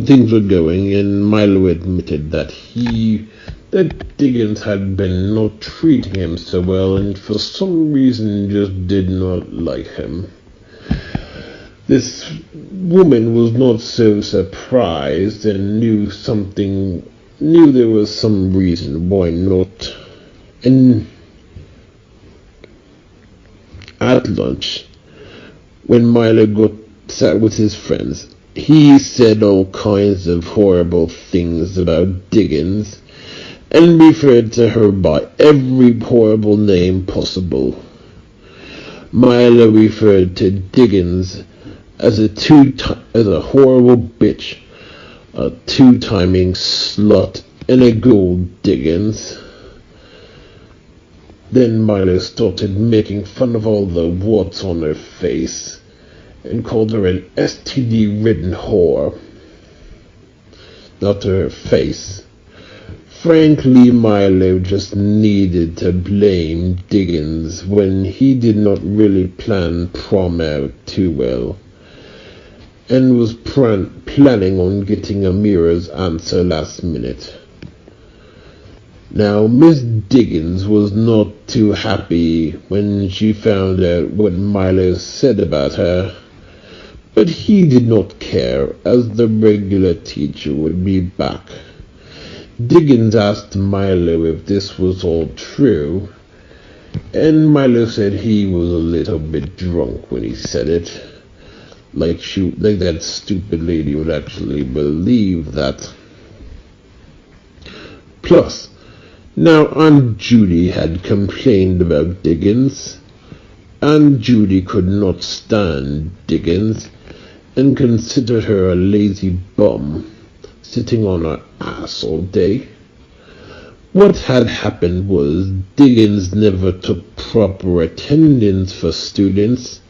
things were going, and Milo admitted that Diggins had been not treating him so well, and for some reason just did not like him. This woman was not so surprised and knew there was some reason why not. And at lunch, when Milo sat with his friends, he said all kinds of horrible things about Diggins and referred to her by every horrible name possible. Milo referred to Diggins as a horrible bitch, a two-timing slut, and a gold Diggins. Then Milo started making fun of all the warts on her face and called her an STD-ridden whore. Not to her face. Frankly, Milo just needed to blame Diggins when he did not really plan prom out too well, and was planning on getting Amira's answer last minute. Now, Miss Diggins was not too happy when she found out what Milo said about her, but he did not care, as the regular teacher would be back. Diggins asked Milo if this was all true, and Milo said he was a little bit drunk when he said it. Like that stupid lady would actually believe that. Plus, now Aunt Judy had complained about Diggins. Aunt Judy could not stand Diggins and considered her a lazy bum, sitting on her ass all day. What had happened was Diggins never took proper attendance for students,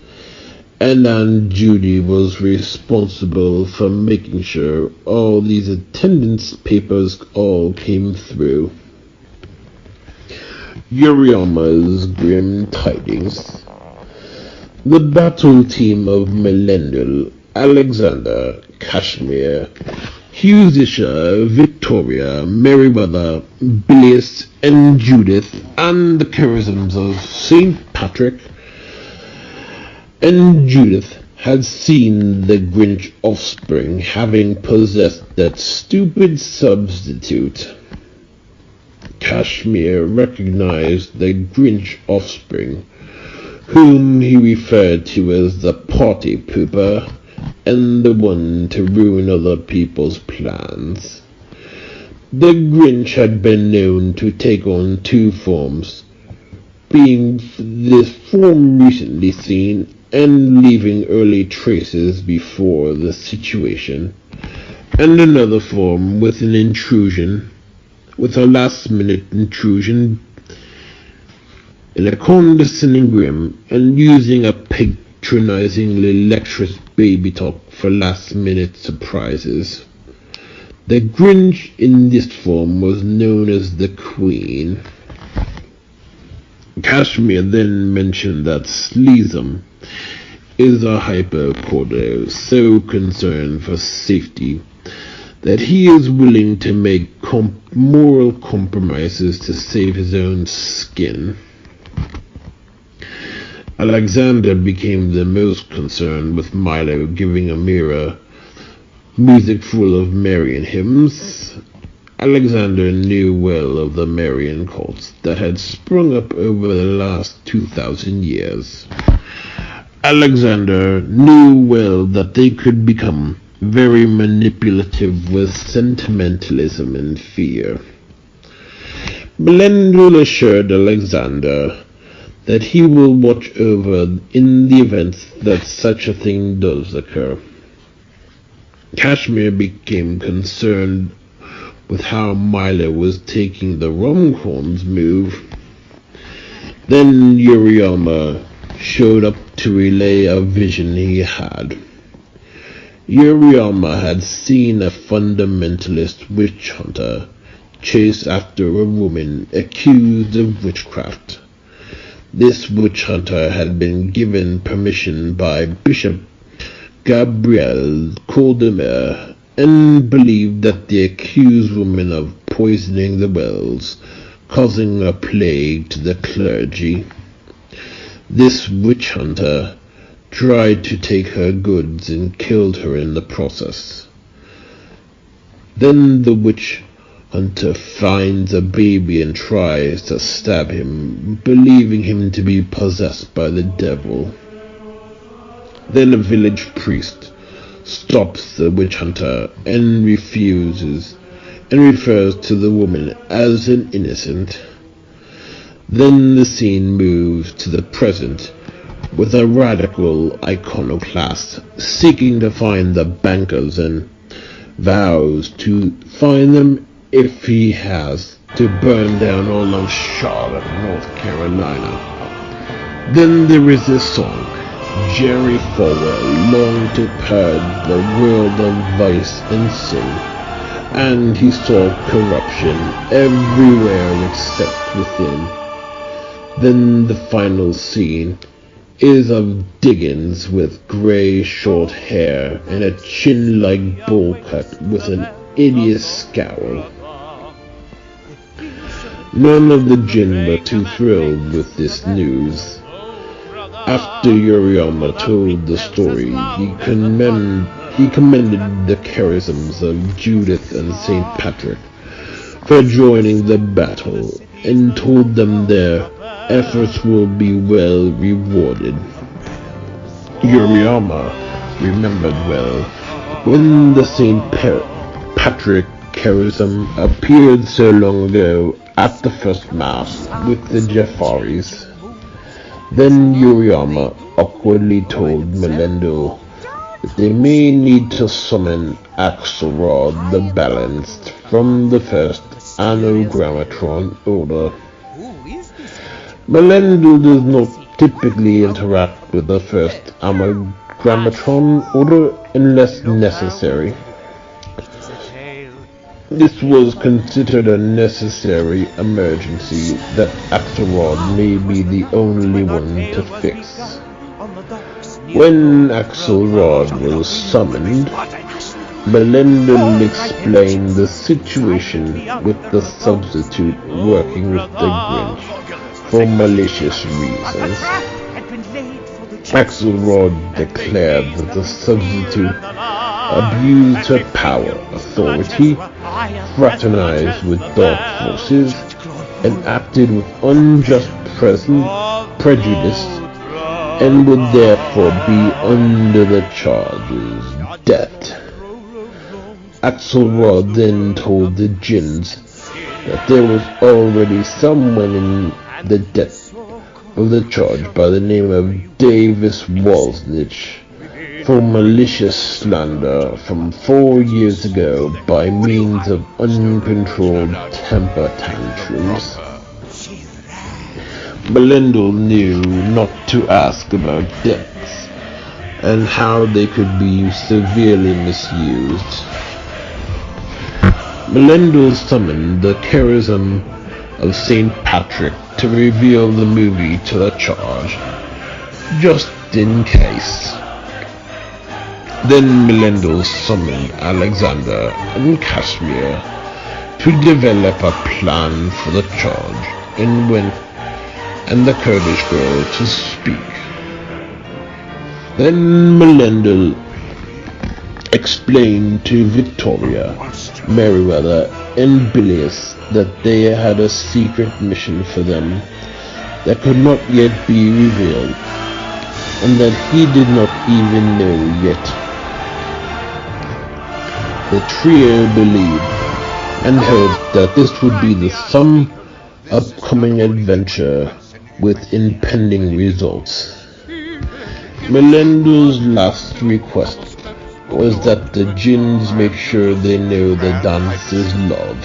and Aunt Judy was responsible for making sure all these attendance papers all came through. Yuriyama's grim tidings. The battle team of Melendil, Alexander, Kashmir, Hughisha, Victoria, Merryweather, Bilius, and Judith, and the charisms of St. Patrick and Judith had seen the Grinch offspring having possessed that stupid substitute. Kashmir recognized the Grinch offspring, whom he referred to as the party pooper and the one to ruin other people's plans. The Grinch had been known to take on two forms, being this form recently seen and leaving early traces before the situation, and another form with a last-minute intrusion in a condescending grim and using a patronizingly lecturous baby talk for last-minute surprises. The Grinch in this form was known as the Queen. Kashmir then mentioned that Sleesum is a hypercordo so concerned for safety that he is willing to make moral compromises to save his own skin. Alexander became the most concerned with Milo giving Amira music full of Marian hymns. Alexander knew well of the Marian cults that had sprung up over the last 2,000 years. Alexander knew well that they could become very manipulative with sentimentalism and fear. Belendul assured Alexander that he will watch over in the event that such a thing does occur. Kashmir became concerned with how Milo was taking the Rumcorn's move. Then Uriyama showed up to relay a vision he had. Uriyama had seen a fundamentalist witch hunter chase after a woman accused of witchcraft. This witch hunter had been given permission by Bishop Gabriel Caldemer and believed that the accused woman of poisoning the wells, causing a plague to the clergy. This witch hunter tried to take her goods and killed her in the process. Then the witch hunter finds a baby and tries to stab him, believing him to be possessed by the devil. Then a village priest stops the witch hunter and refers to the woman as an innocent. Then the scene moves to the present with a radical iconoclast seeking to find the bankers and vows to find them if he has to burn down all of Charlotte, North Carolina. Then there is this song. Jerry Falwell longed to purge the world of vice and sin, and he saw corruption everywhere except within. Then the final scene is of Dickens with grey short hair and a chin like bowl cut with an hideous scowl. None of the jinn were too thrilled with this news. After Uriyama told the story, he commended the charisms of Judith and St. Patrick for joining the battle and told them their efforts will be well rewarded. Uriyama remembered well when the St. Patrick charism appeared so long ago at the first Mass with the Jafaris. Then Uriyama awkwardly told Melendo that they may need to summon Axelrod the Balanced from the first Anogrammatron order. Melendo does not typically interact with the first Anogrammatron order unless necessary. This was considered a necessary emergency that Axelrod may be the only one to fix. When Axelrod was summoned, Belendul explained the situation with the substitute working with the Grinch for malicious reasons. Axelrod declared that the substitute abused her power, authority, fraternized with dark forces, and acted with unjust prejudice, and would therefore be under the charges death. Axelrod then told the jinns that there was already someone in the depth of the charge by the name of Davis Walsnich for malicious slander from 4 years ago by means of uncontrolled temper tantrums. Belendul knew not to ask about debts and how they could be severely misused. Melendel summoned the charism of St. Patrick to reveal the movie to the charge, just in case. Then Melendel summoned Alexander and Casimir to develop a plan for the charge, and went and the Kurdish girl to speak. Then Melendel explained to Victoria, Meriwether, and Bilius that they had a secret mission for them that could not yet be revealed, and that he did not even know yet. The trio believed and hoped that this would be some upcoming adventure with impending results. Melendel's last request was that the Jinns make sure they know the dance is love,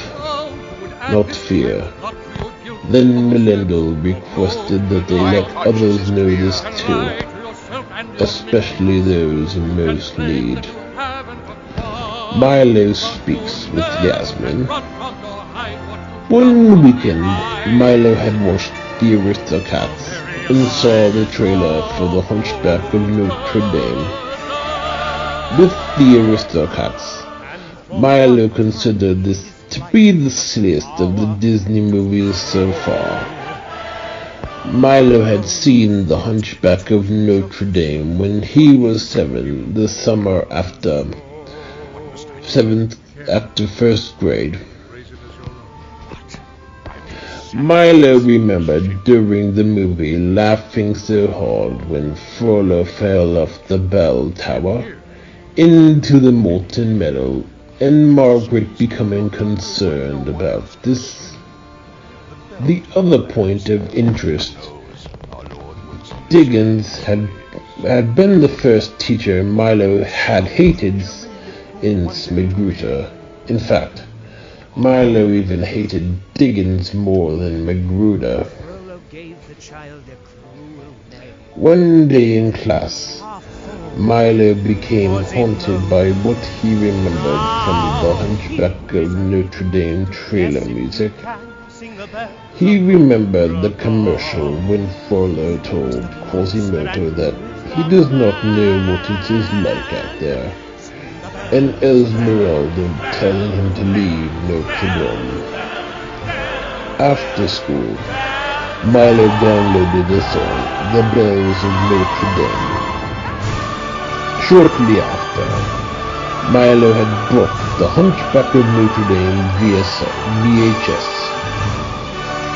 not fear. Then Melendel requested that they let others know this too, especially those in most need. Milo speaks with Yasmin. One weekend, Milo had watched The Aristocats and saw the trailer for The Hunchback of Notre Dame. With The Aristocats, Milo considered this to be the silliest of the Disney movies so far. Milo had seen The Hunchback of Notre Dame when he was 7, the summer after first grade. Milo remembered during the movie laughing so hard when Frollo fell off the bell tower into the molten metal, and Margaret becoming concerned about this. The other point of interest, Dickens had been the first teacher Milo had hated since Magruder. In fact, Milo even hated Dickens more than Magruder. One day in class, Milo became haunted by what he remembered from The Hunchback of Notre Dame trailer music. He remembered the commercial when Frollo told Quasimodo that he does not know what it is like out there, and Esmeralda telling him to leave Notre Dame. After school, Milo downloaded the song The Bells of Notre Dame. Shortly after, Milo had brought The Hunchback of Notre Dame VHS.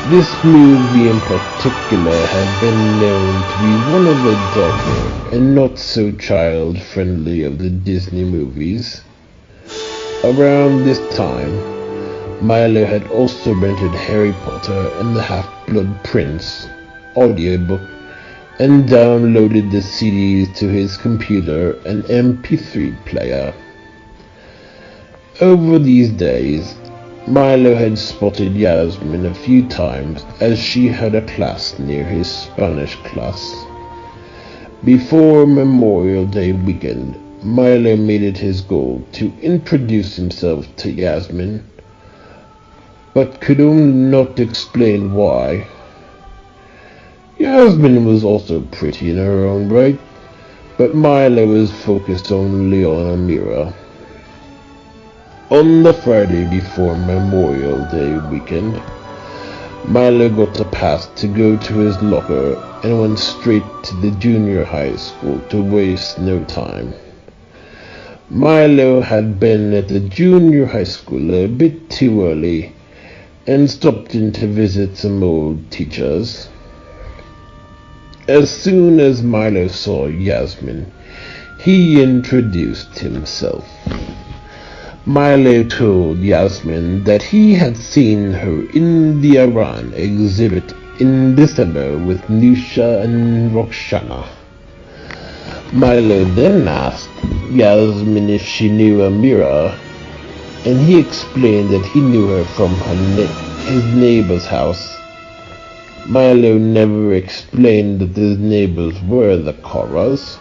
This movie in particular had been known to be one of the darker and not so child-friendly of the Disney movies. Around this time, Milo had also rented Harry Potter and the Half-Blood Prince audiobook and downloaded the CDs to his computer and MP3 player. Over these days, Milo had spotted Yasmin a few times as she had a class near his Spanish class. Before Memorial Day weekend, Milo made it his goal to introduce himself to Yasmin, but could not explain why. Yasmin was also pretty in her own right, but Milo was focused only on Amira. On the Friday before Memorial Day weekend, Milo got a pass to go to his locker and went straight to the junior high school to waste no time. Milo had been at the junior high school a bit too early and stopped in to visit some old teachers. As soon as Milo saw Yasmin, he introduced himself. Milo told Yasmin that he had seen her in the Iran exhibit in December with Nusha and Roxana. Milo then asked Yasmin if she knew Amira, and he explained that he knew her from his neighbor's house. Milo never explained that his neighbors were the Koras.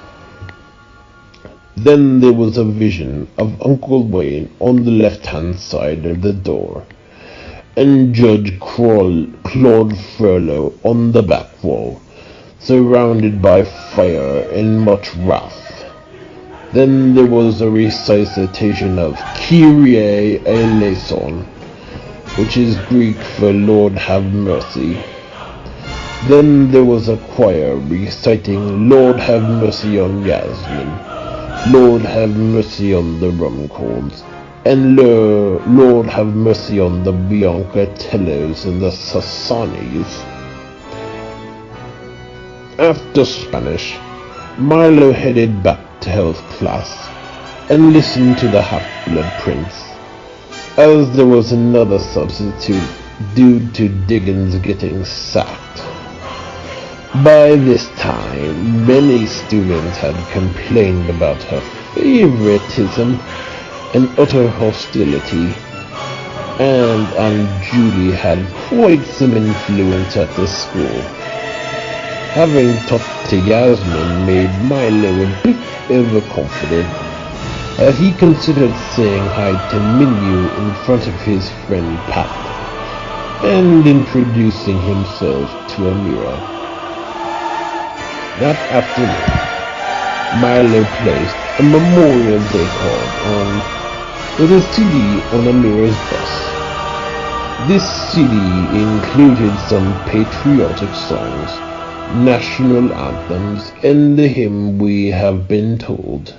Then there was a vision of Uncle Wayne on the left-hand side of the door, and Judge Claude Furlow on the back wall, surrounded by fire and much wrath. Then there was a recitation of Kyrie eleison, which is Greek for Lord have mercy. Then there was a choir reciting Lord have mercy on Yasmin, Lord have mercy on the Rumcorns, and Lord have mercy on the Biancatellos and the Sassanis. After Spanish, Milo headed back to health class and listened to the Half-Blood Prince, as there was another substitute due to Diggins getting sacked. By this time, many students had complained about her favoritism and utter hostility, and Aunt Judy had quite some influence at the school. Having talked to Yasmin made Milo a bit overconfident, as he considered saying hi to Minu in front of his friend Pat, and introducing himself to Amira. That afternoon, Milo placed a Memorial Day card with a CD on Amira's bus. This CD included some patriotic songs, national anthems, and the hymn We Have Been Told.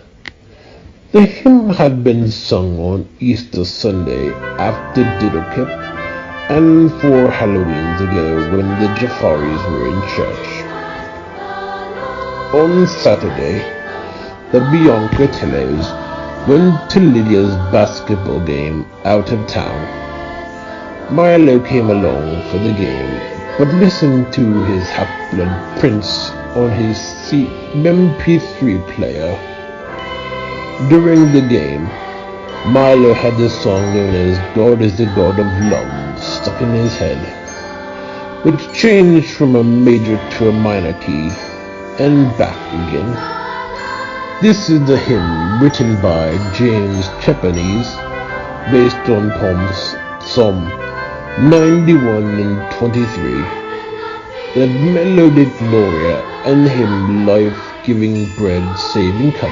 The hymn had been sung on Easter Sunday after Diddlekip and 4 Halloweens ago when the Jafaris were in church. On Saturday, the Biancatellos went to Lydia's basketball game out of town. Milo came along for the game, but listened to his Half-Blood Prince on his MP3 player. During the game, Milo had the song known as God is the God of Love stuck in his head, which changed from a major to a minor key, and back again. This is the hymn written by James Chepanese, based on Psalm 91 and 23. The melodic Gloria and hymn Life-Giving Bread Saving Cup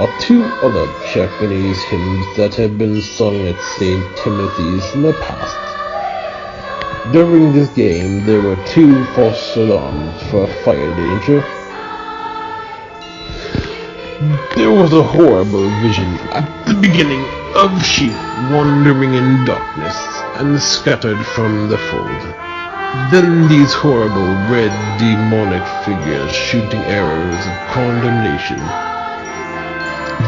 are 2 other Japanese hymns that have been sung at St. Timothy's in the past. During this game, there were 2 false alarms for fire danger. There was a horrible vision at the beginning of sheep wandering in darkness and scattered from the fold. Then these horrible red demonic figures shooting arrows of condemnation.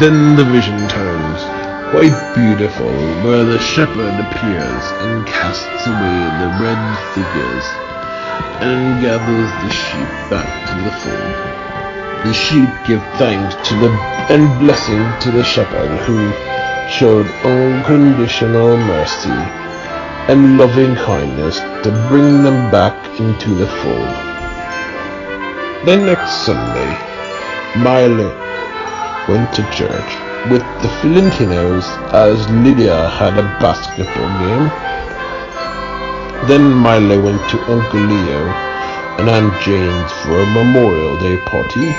Then the vision turns quite beautiful, where the shepherd appears and casts away the red figures and gathers the sheep back to the fold. The sheep give thanks to and blessing to the shepherd who showed unconditional mercy and loving kindness to bring them back into the fold. The next Sunday, Milo went to church with the Filintinos as Lydia had a basketball game. Then Milo went to Uncle Leo and Aunt Jane's for a Memorial Day party.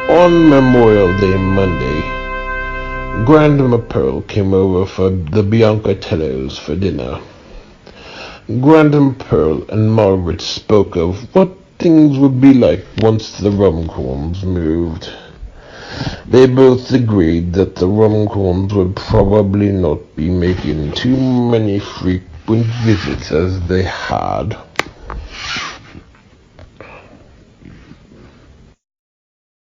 On Memorial Day Monday, Grandma Pearl came over for the Biancatellos for dinner. Grandma Pearl and Margaret spoke of what things would be like once the Rumcorns moved. They both agreed that the Rumcorns would probably not be making too many frequent visits as they had.